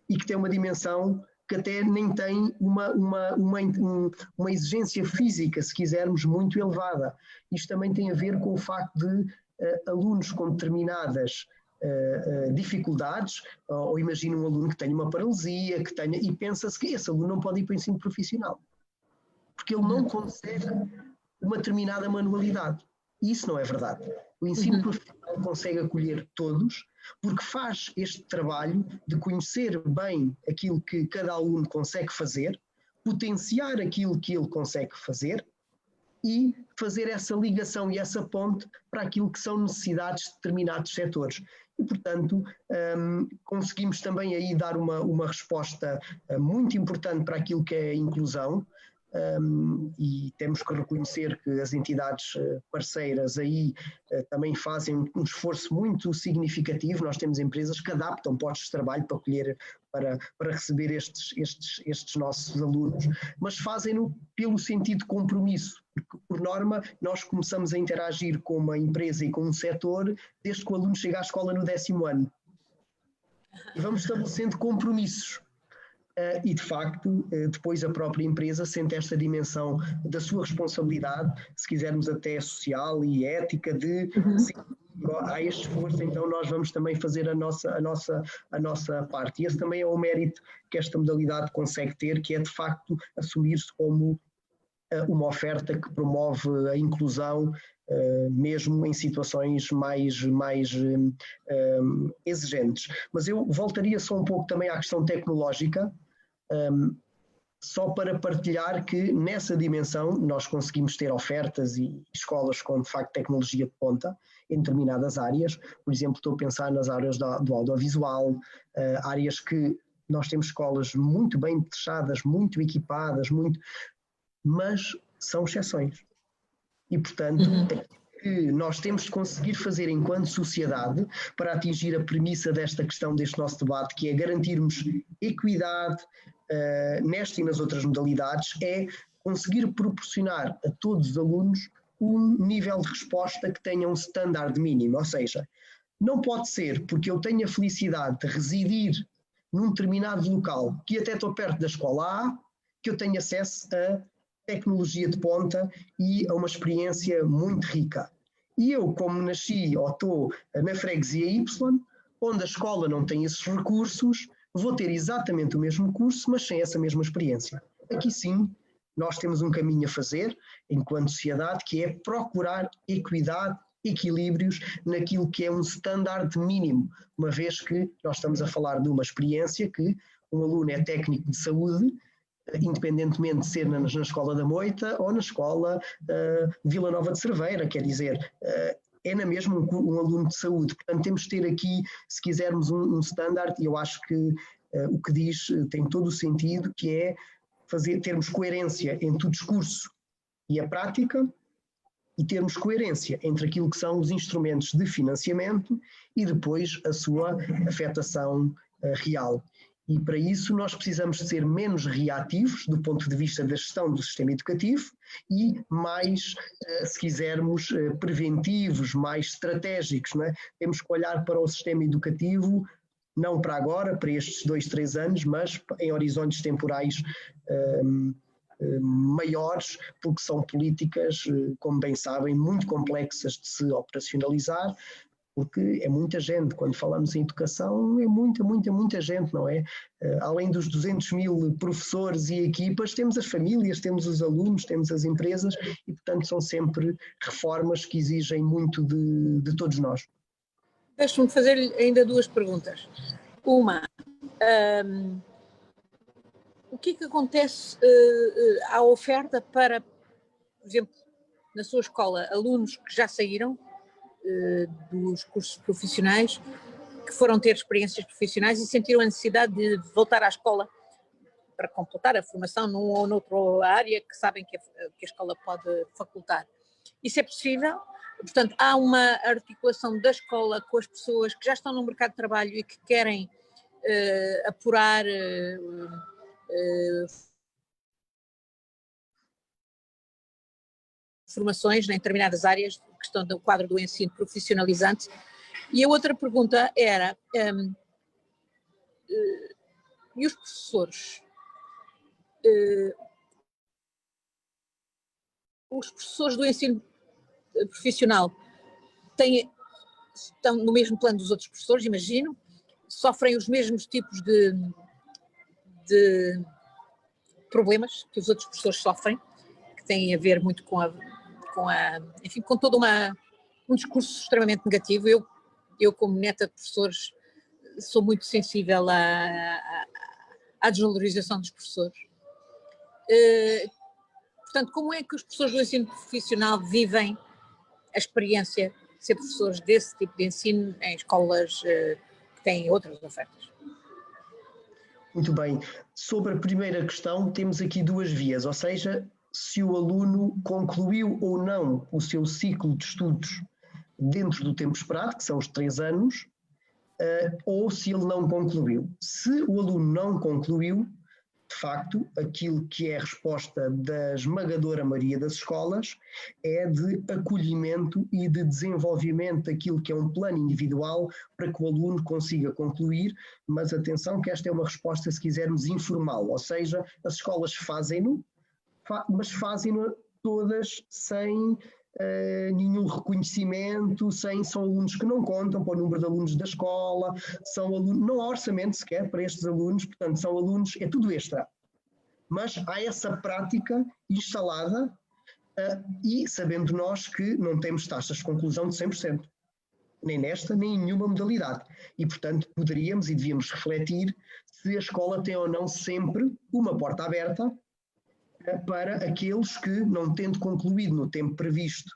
e que tem uma dimensão que até nem tem uma exigência física, se quisermos, muito elevada. Isto também tem a ver com o facto de alunos com determinadas dificuldades, ou imagina um aluno que tenha uma paralisia, que tenha, e pensa-se que esse aluno não pode ir para o ensino profissional, porque ele não consegue uma determinada manualidade. E isso não é verdade. O ensino profissional consegue acolher todos, porque faz este trabalho de conhecer bem aquilo que cada aluno consegue fazer, potenciar aquilo que ele consegue fazer e fazer essa ligação e essa ponte para aquilo que são necessidades de determinados setores. E, portanto, conseguimos também aí dar uma resposta muito importante para aquilo que é a inclusão. E temos que reconhecer que as entidades parceiras aí também fazem um esforço muito significativo. Nós temos empresas que adaptam postos de trabalho para acolher, para receber estes nossos alunos, mas fazem-no pelo sentido de compromisso, porque, por norma, nós começamos a interagir com uma empresa e com um setor desde que o aluno chega à escola no 10º ano. E vamos estabelecendo compromissos. E, de facto, depois a própria empresa sente esta dimensão da sua responsabilidade, se quisermos até social e ética, de sim, há este esforço, então nós vamos também fazer a nossa parte. E esse também é o mérito que esta modalidade consegue ter, que é, de facto, assumir-se como uma oferta que promove a inclusão, mesmo em situações mais exigentes. Mas eu voltaria só um pouco também à questão tecnológica, só para partilhar que nessa dimensão nós conseguimos ter ofertas e escolas com, de facto, tecnologia de ponta em determinadas áreas. Por exemplo, estou a pensar nas áreas do audiovisual, áreas que nós temos escolas muito bem fechadas, muito equipadas, mas são exceções. E, portanto, que nós temos de conseguir fazer enquanto sociedade para atingir a premissa desta questão, deste nosso debate, que é garantirmos equidade nesta e nas outras modalidades, é conseguir proporcionar a todos os alunos um nível de resposta que tenha um standard mínimo. Ou seja, não pode ser porque eu tenho a felicidade de residir num determinado local, que até estou perto da escola A, que eu tenho acesso a tecnologia de ponta e a uma experiência muito rica. E eu, como nasci ou estou na freguesia Y, onde a escola não tem esses recursos, vou ter exatamente o mesmo curso, mas sem essa mesma experiência. Aqui sim, nós temos um caminho a fazer, enquanto sociedade, que é procurar equidade, equilíbrios naquilo que é um standard mínimo, uma vez que nós estamos a falar de uma experiência que um aluno é técnico de saúde, independentemente de ser na escola da Moita ou na escola Vila Nova de Cerveira, quer dizer, é na mesma um aluno de saúde. Portanto, temos de ter aqui, se quisermos, um standard, e eu acho que o que diz tem todo o sentido, que é termos coerência entre o discurso e a prática, e termos coerência entre aquilo que são os instrumentos de financiamento e depois a sua afetação real. E para isso nós precisamos de ser menos reativos do ponto de vista da gestão do sistema educativo e mais, se quisermos, preventivos, mais estratégicos, não é? Temos que olhar para o sistema educativo, não para agora, para estes 2, 3 anos, mas em horizontes temporais maiores, porque são políticas, como bem sabem, muito complexas de se operacionalizar, porque é muita gente. Quando falamos em educação, é muita gente, não é? Além dos 200.000 professores e equipas, temos as famílias, temos os alunos, temos as empresas e, portanto, são sempre reformas que exigem muito de todos nós. Deixe-me fazer-lhe ainda 2 perguntas. Uma, o que é que acontece à oferta para, por exemplo, na sua escola, alunos que já saíram dos cursos profissionais, que foram ter experiências profissionais e sentiram a necessidade de voltar à escola para completar a formação num ou noutra área que sabem que a escola pode facultar. Isso é possível, portanto, há uma articulação da escola com as pessoas que já estão no mercado de trabalho e que querem apurar formações em determinadas áreas, que estão no quadro do ensino profissionalizante. E a outra pergunta era, e os professores? Os professores do ensino profissional estão no mesmo plano dos outros professores, imagino, sofrem os mesmos tipos de problemas que os outros professores sofrem, que têm a ver muito enfim, com todo um discurso extremamente negativo. Eu, como neta de professores, sou muito sensível à desvalorização dos professores. Portanto, como é que os professores do ensino profissional vivem a experiência de ser professores desse tipo de ensino em escolas que têm outras ofertas? Muito bem. Sobre a primeira questão, temos aqui duas vias, ou seja, se o aluno concluiu ou não o seu ciclo de estudos dentro do tempo esperado, que são os 3 anos, ou se ele não concluiu. Se o aluno não concluiu, de facto, aquilo que é a resposta da esmagadora maioria das escolas é de acolhimento e de desenvolvimento daquilo que é um plano individual para que o aluno consiga concluir, mas atenção que esta é uma resposta, se quisermos, informal, ou seja, as escolas fazem-no, mas fazem-no todas sem nenhum reconhecimento, são alunos que não contam para o número de alunos da escola, são alunos, não há orçamento sequer para estes alunos, portanto são alunos, é tudo extra. Mas há essa prática instalada e sabendo nós que não temos taxas de conclusão de 100%, nem nesta, nem em nenhuma modalidade. E portanto poderíamos e devíamos refletir se a escola tem ou não sempre uma porta aberta para aqueles que, não tendo concluído no tempo previsto,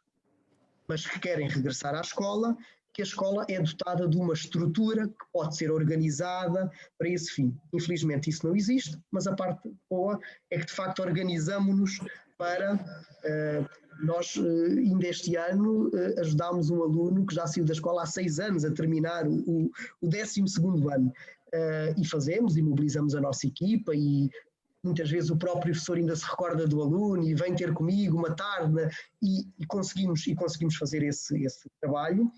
mas que querem regressar à escola, que a escola é dotada de uma estrutura que pode ser organizada para esse fim. Infelizmente isso não existe, mas a parte boa é que de facto organizamos-nos para... nós ainda este ano ajudámos um aluno que já saiu da escola há 6 anos a terminar o 12º ano. E fazemos e mobilizamos a nossa equipa e muitas vezes o próprio professor ainda se recorda do aluno e vem ter comigo uma tarde e conseguimos fazer esse trabalho.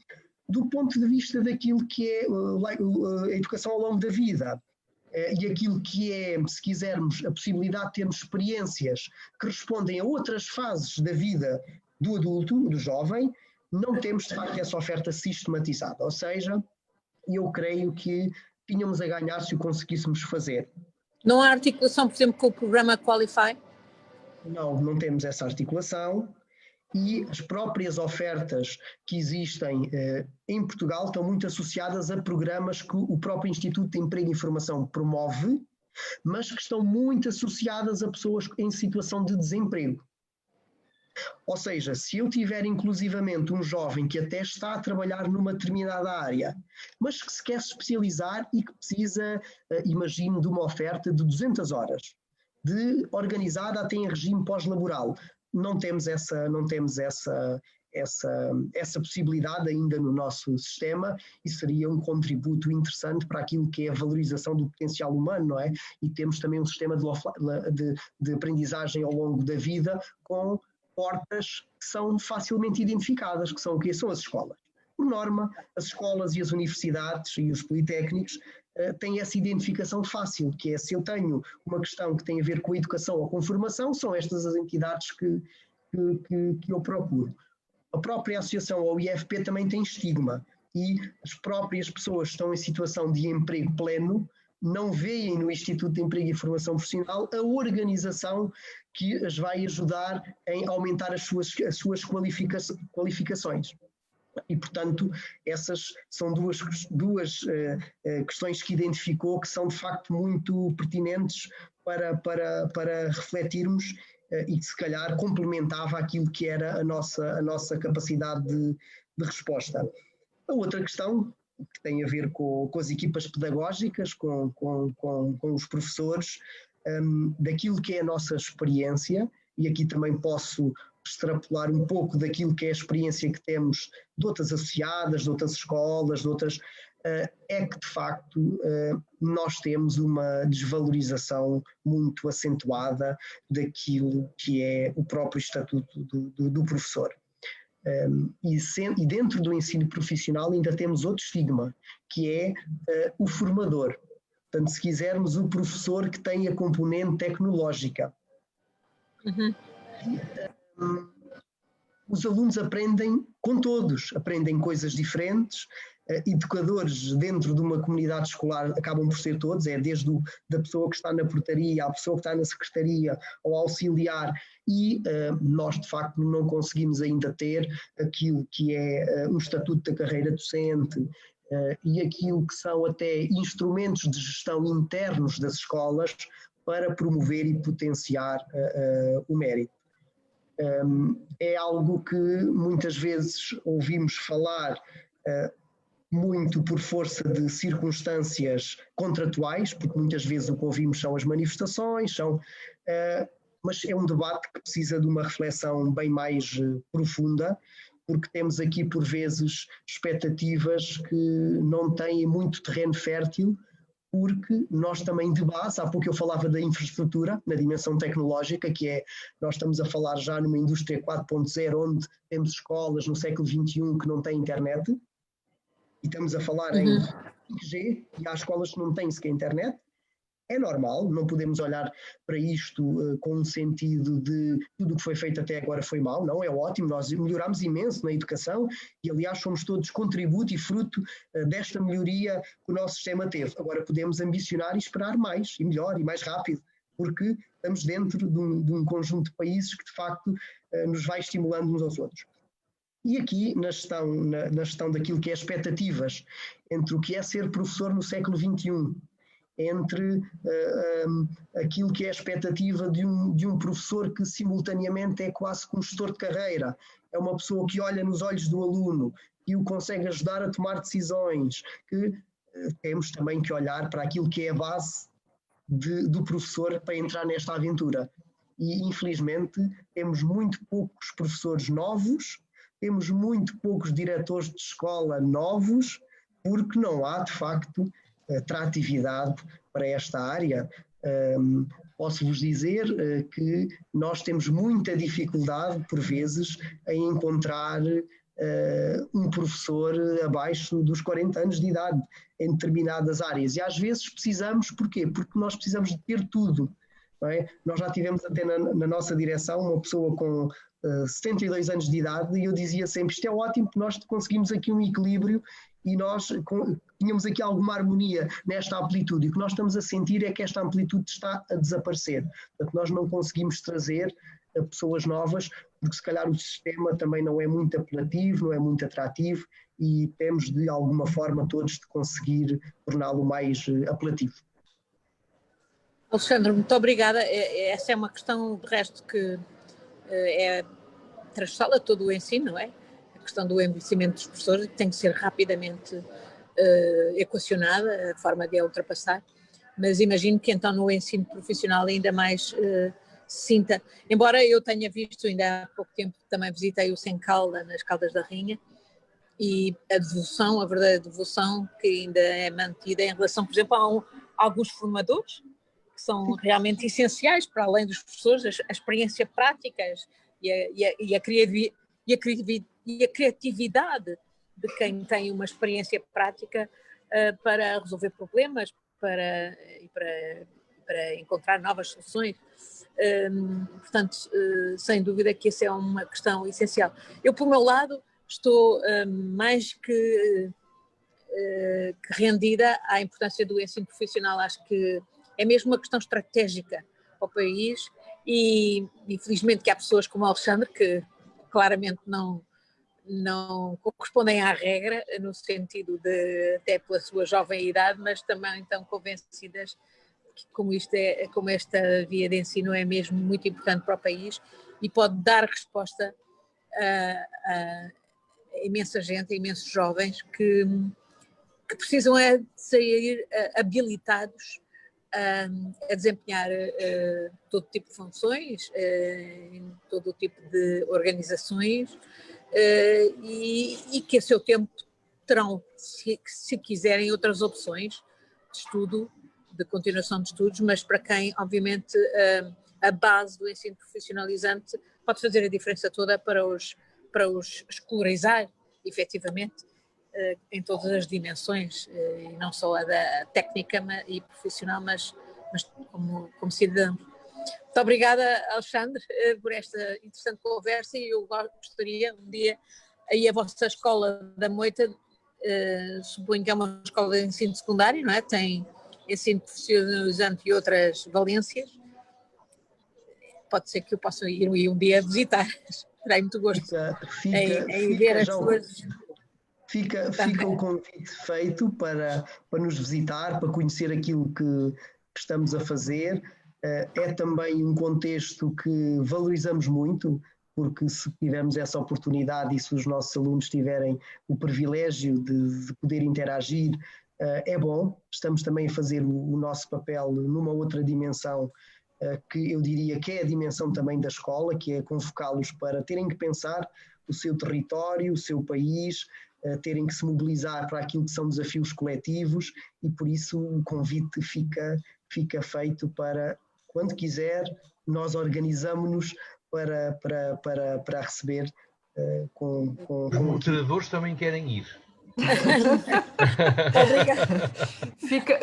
Do ponto de vista daquilo que é a educação ao longo da vida e aquilo que é, se quisermos, a possibilidade de termos experiências que respondem a outras fases da vida do adulto, do jovem, não temos de facto essa oferta sistematizada. Ou seja, eu creio que tínhamos a ganhar se o conseguíssemos fazer. Não há articulação, por exemplo, com o programa Qualify? Não temos essa articulação e as próprias ofertas que existem em Portugal estão muito associadas a programas que o próprio Instituto de Emprego e Formação promove, mas que estão muito associadas a pessoas em situação de desemprego. Ou seja, se eu tiver inclusivamente um jovem que até está a trabalhar numa determinada área, mas que se quer especializar e que precisa, imagino, de uma oferta de 200 horas, organizada até em regime pós-laboral, não temos essa possibilidade ainda no nosso sistema e seria um contributo interessante para aquilo que é a valorização do potencial humano, não é? E temos também um sistema de aprendizagem ao longo da vida com portas que são facilmente identificadas, que são o quê? São as escolas. Por norma, as escolas e as universidades e os politécnicos têm essa identificação fácil, que é se eu tenho uma questão que tem a ver com a educação ou com formação, são estas as entidades que eu procuro. A própria associação ao IFP também tem estigma e as próprias pessoas que estão em situação de emprego pleno não veem no Instituto de Emprego e Formação Profissional a organização que as vai ajudar em aumentar as suas qualificações. E, portanto, essas são duas questões que identificou que são, de facto, muito pertinentes para refletirmos e que, se calhar, complementava aquilo que era a nossa capacidade de resposta. A outra questão, que tem a ver com as equipas pedagógicas, com os professores, daquilo que é a nossa experiência, e aqui também posso extrapolar um pouco daquilo que é a experiência que temos de outras associadas, de outras escolas, de outras, é que de facto nós temos uma desvalorização muito acentuada daquilo que é o próprio estatuto do professor. E dentro do ensino profissional ainda temos outro estigma, que é o formador. Portanto, se quisermos, o professor que tem a componente tecnológica. Uhum. Os alunos aprendem com todos, aprendem coisas diferentes. Educadores dentro de uma comunidade escolar acabam por ser todos, desde da pessoa que está na portaria, à pessoa que está na secretaria, ao auxiliar, e nós de facto não conseguimos ainda ter aquilo que é um estatuto da carreira docente, e aquilo que são até instrumentos de gestão internos das escolas para promover e potenciar o mérito. É algo que muitas vezes ouvimos falar muito por força de circunstâncias contratuais, porque muitas vezes o que ouvimos são as manifestações, mas é um debate que precisa de uma reflexão bem mais profunda, porque temos aqui por vezes expectativas que não têm muito terreno fértil, porque nós também de base, há pouco eu falava da infraestrutura, na dimensão tecnológica, que é, nós estamos a falar já numa indústria 4.0, onde temos escolas no século XXI que não têm internet, e estamos a falar em 5G, e há escolas que não têm sequer internet. É normal, não podemos olhar para isto com um sentido de tudo o que foi feito até agora foi mau, não, é ótimo, nós melhoramos imenso na educação e aliás somos todos contributo e fruto desta melhoria que o nosso sistema teve. Agora podemos ambicionar e esperar mais, e melhor, e mais rápido, porque estamos dentro de um conjunto de países que de facto nos vai estimulando uns aos outros. E aqui, na gestão daquilo que é expectativas entre o que é ser professor no século XXI, entre aquilo que é a expectativa de um professor que simultaneamente é quase como um gestor de carreira, é uma pessoa que olha nos olhos do aluno, que o consegue ajudar a tomar decisões, que temos também que olhar para aquilo que é a base do professor para entrar nesta aventura. E infelizmente temos muito poucos professores novos, temos muito poucos diretores de escola novos, porque não há de facto atratividade para esta área. Posso-vos dizer que nós temos muita dificuldade, por vezes, em encontrar um professor abaixo dos 40 anos de idade em determinadas áreas. E às vezes precisamos, porquê? Porque nós precisamos de ter tudo. Não é? Nós já tivemos até na nossa direção uma pessoa com 72 anos de idade e eu dizia sempre, isto é ótimo porque nós conseguimos aqui um equilíbrio e nós tínhamos aqui alguma harmonia nesta amplitude, e o que nós estamos a sentir é que esta amplitude está a desaparecer. Portanto, nós não conseguimos trazer pessoas novas, porque se calhar o sistema também não é muito apelativo, não é muito atrativo, e temos de alguma forma todos de conseguir torná-lo mais apelativo. Alexandre, muito obrigada. Essa é uma questão, de resto, que é transversal a todo o ensino, não é? A questão do envelhecimento dos professores, que tem que ser rapidamente equacionada, a forma de a ultrapassar, mas imagino que então no ensino profissional ainda mais sinta, embora eu tenha visto ainda há pouco tempo, também visitei o Sem Calda, nas Caldas da Rainha, e a devoção, a verdadeira devoção que ainda é mantida em relação, por exemplo, a alguns formadores, que são realmente essenciais para além dos professores, a experiência prática e a criatividade de quem tem uma experiência prática para resolver problemas, para encontrar novas soluções. Portanto, sem dúvida que essa é uma questão essencial. Eu, por meu lado, estou mais que rendida à importância do ensino profissional. Acho que é mesmo uma questão estratégica para o país e felizmente que há pessoas como o Alexandre que claramente não correspondem à regra, no sentido de, até pela sua jovem idade, mas também estão convencidas que como esta via de ensino é mesmo muito importante para o país e pode dar resposta a imensa gente, a imensos jovens que precisam de sair habilitados a desempenhar todo tipo de funções, em todo tipo de organizações, e que a seu tempo terão, se quiserem, outras opções de estudo, de continuação de estudos, mas para quem, obviamente, a base do ensino profissionalizante pode fazer a diferença toda para os escolarizar, efetivamente, em todas as dimensões, e não só a da técnica e profissional, mas como cidadão. Muito obrigada, Alexandre, por esta interessante conversa, e eu gostaria um dia, aí a vossa escola da Moita, suponho que é uma escola de ensino secundário, não é? Tem ensino profissionalizante e outras valências. Pode ser que eu possa ir um dia visitar. Terei muito gosto em ver as suas... Fica o convite feito para nos visitar, para conhecer aquilo que estamos a fazer. É também um contexto que valorizamos muito, porque se tivermos essa oportunidade e se os nossos alunos tiverem o privilégio de poder interagir, é bom. Estamos também a fazer o nosso papel numa outra dimensão, que eu diria que é a dimensão também da escola, que é convocá-los para terem que pensar o seu território, o seu país, terem que se mobilizar para aquilo que são desafios coletivos, e por isso o convite fica feito para, quando quiser, nós organizamos-nos para receber com os moderadores também querem ir. Fica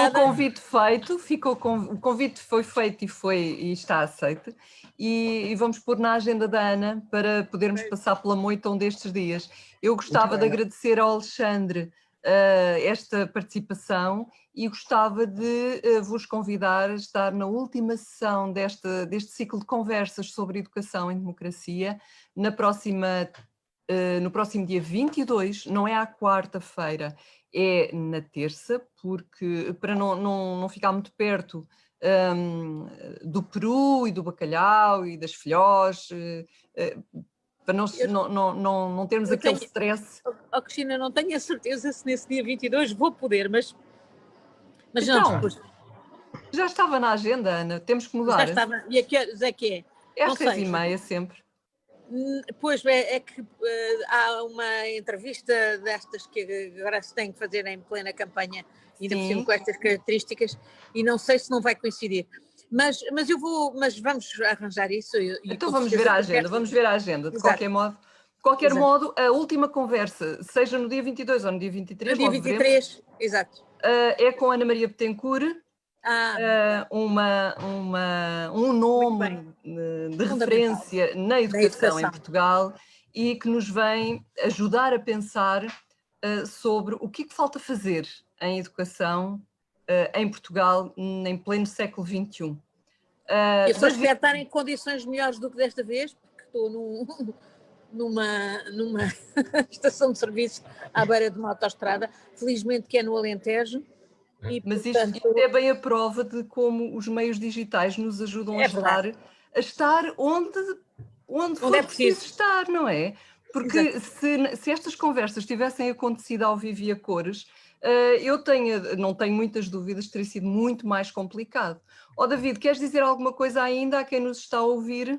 o convite feito, o convite foi feito e está aceito, e vamos pôr na agenda da Ana para podermos passar pela Moita um destes dias. Eu gostava de agradecer ao Alexandre esta participação, e gostava de vos convidar a estar na última sessão deste ciclo de conversas sobre educação em democracia, no próximo dia 22, não é à quarta-feira, é na terça, porque para não ficar muito perto do peru e do bacalhau e das filhós, para não termos aquele stress. Cristina, não tenho a certeza se nesse dia 22 vou poder, mas então, não. Já estava na agenda, Ana, temos que mudar. Já estava. E a que horas é que é? É às 6h30 sempre. Pois é que há uma entrevista destas que agora se tem que fazer em plena campanha, ainda por cima com estas características, e não sei se não vai coincidir. Mas vamos arranjar isso. Então vamos ver a agenda, de qualquer modo. De qualquer modo, a última conversa, seja no dia 22 ou no dia 23, no dia 23, exato. É com Ana Maria Betancourt, um nome de referência na educação em Portugal, e que nos vem ajudar a pensar sobre o que falta fazer em educação em Portugal em pleno século XXI. Eu só espero estar em condições melhores do que desta vez, porque estou numa estação de serviço à beira de uma autoestrada, felizmente que é no Alentejo. Mas portanto, isto é bem a prova de como os meios digitais nos ajudam a estar onde for é preciso estar, não é? Porque se estas conversas tivessem acontecido ao vivo e a cores, não tenho muitas dúvidas que teria sido muito mais complicado. David, queres dizer alguma coisa ainda a quem nos está a ouvir?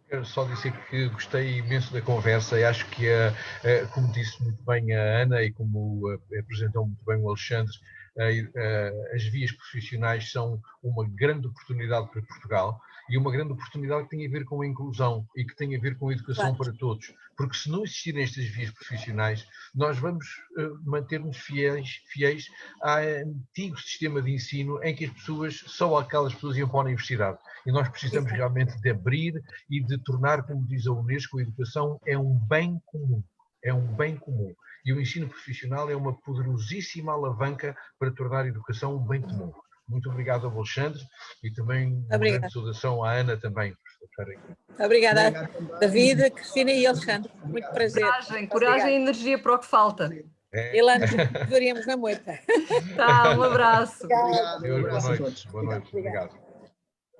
Quero só dizer que gostei imenso da conversa, e acho que, como disse muito bem a Ana e como apresentou muito bem o Alexandre, as vias profissionais são uma grande oportunidade para Portugal, e uma grande oportunidade que tem a ver com a inclusão e que tem a ver com a educação para todos, porque se não existirem estas vias profissionais, nós vamos manter-nos fiéis ao antigo sistema de ensino em que só aquelas pessoas iam para a universidade, e nós precisamos realmente de abrir e de tornar, como diz a Unesco, a educação é um bem comum. É um bem comum. E o ensino profissional é uma poderosíssima alavanca para tornar a educação um bem comum. Muito obrigado ao Alexandre, e também uma grande saudação à Ana também. Obrigada, David, Cristina e Alexandre. Muito prazer. Coragem e energia para o que falta. E lá nos veríamos na Moita. Um abraço. Obrigado. Boa noite. Obrigado.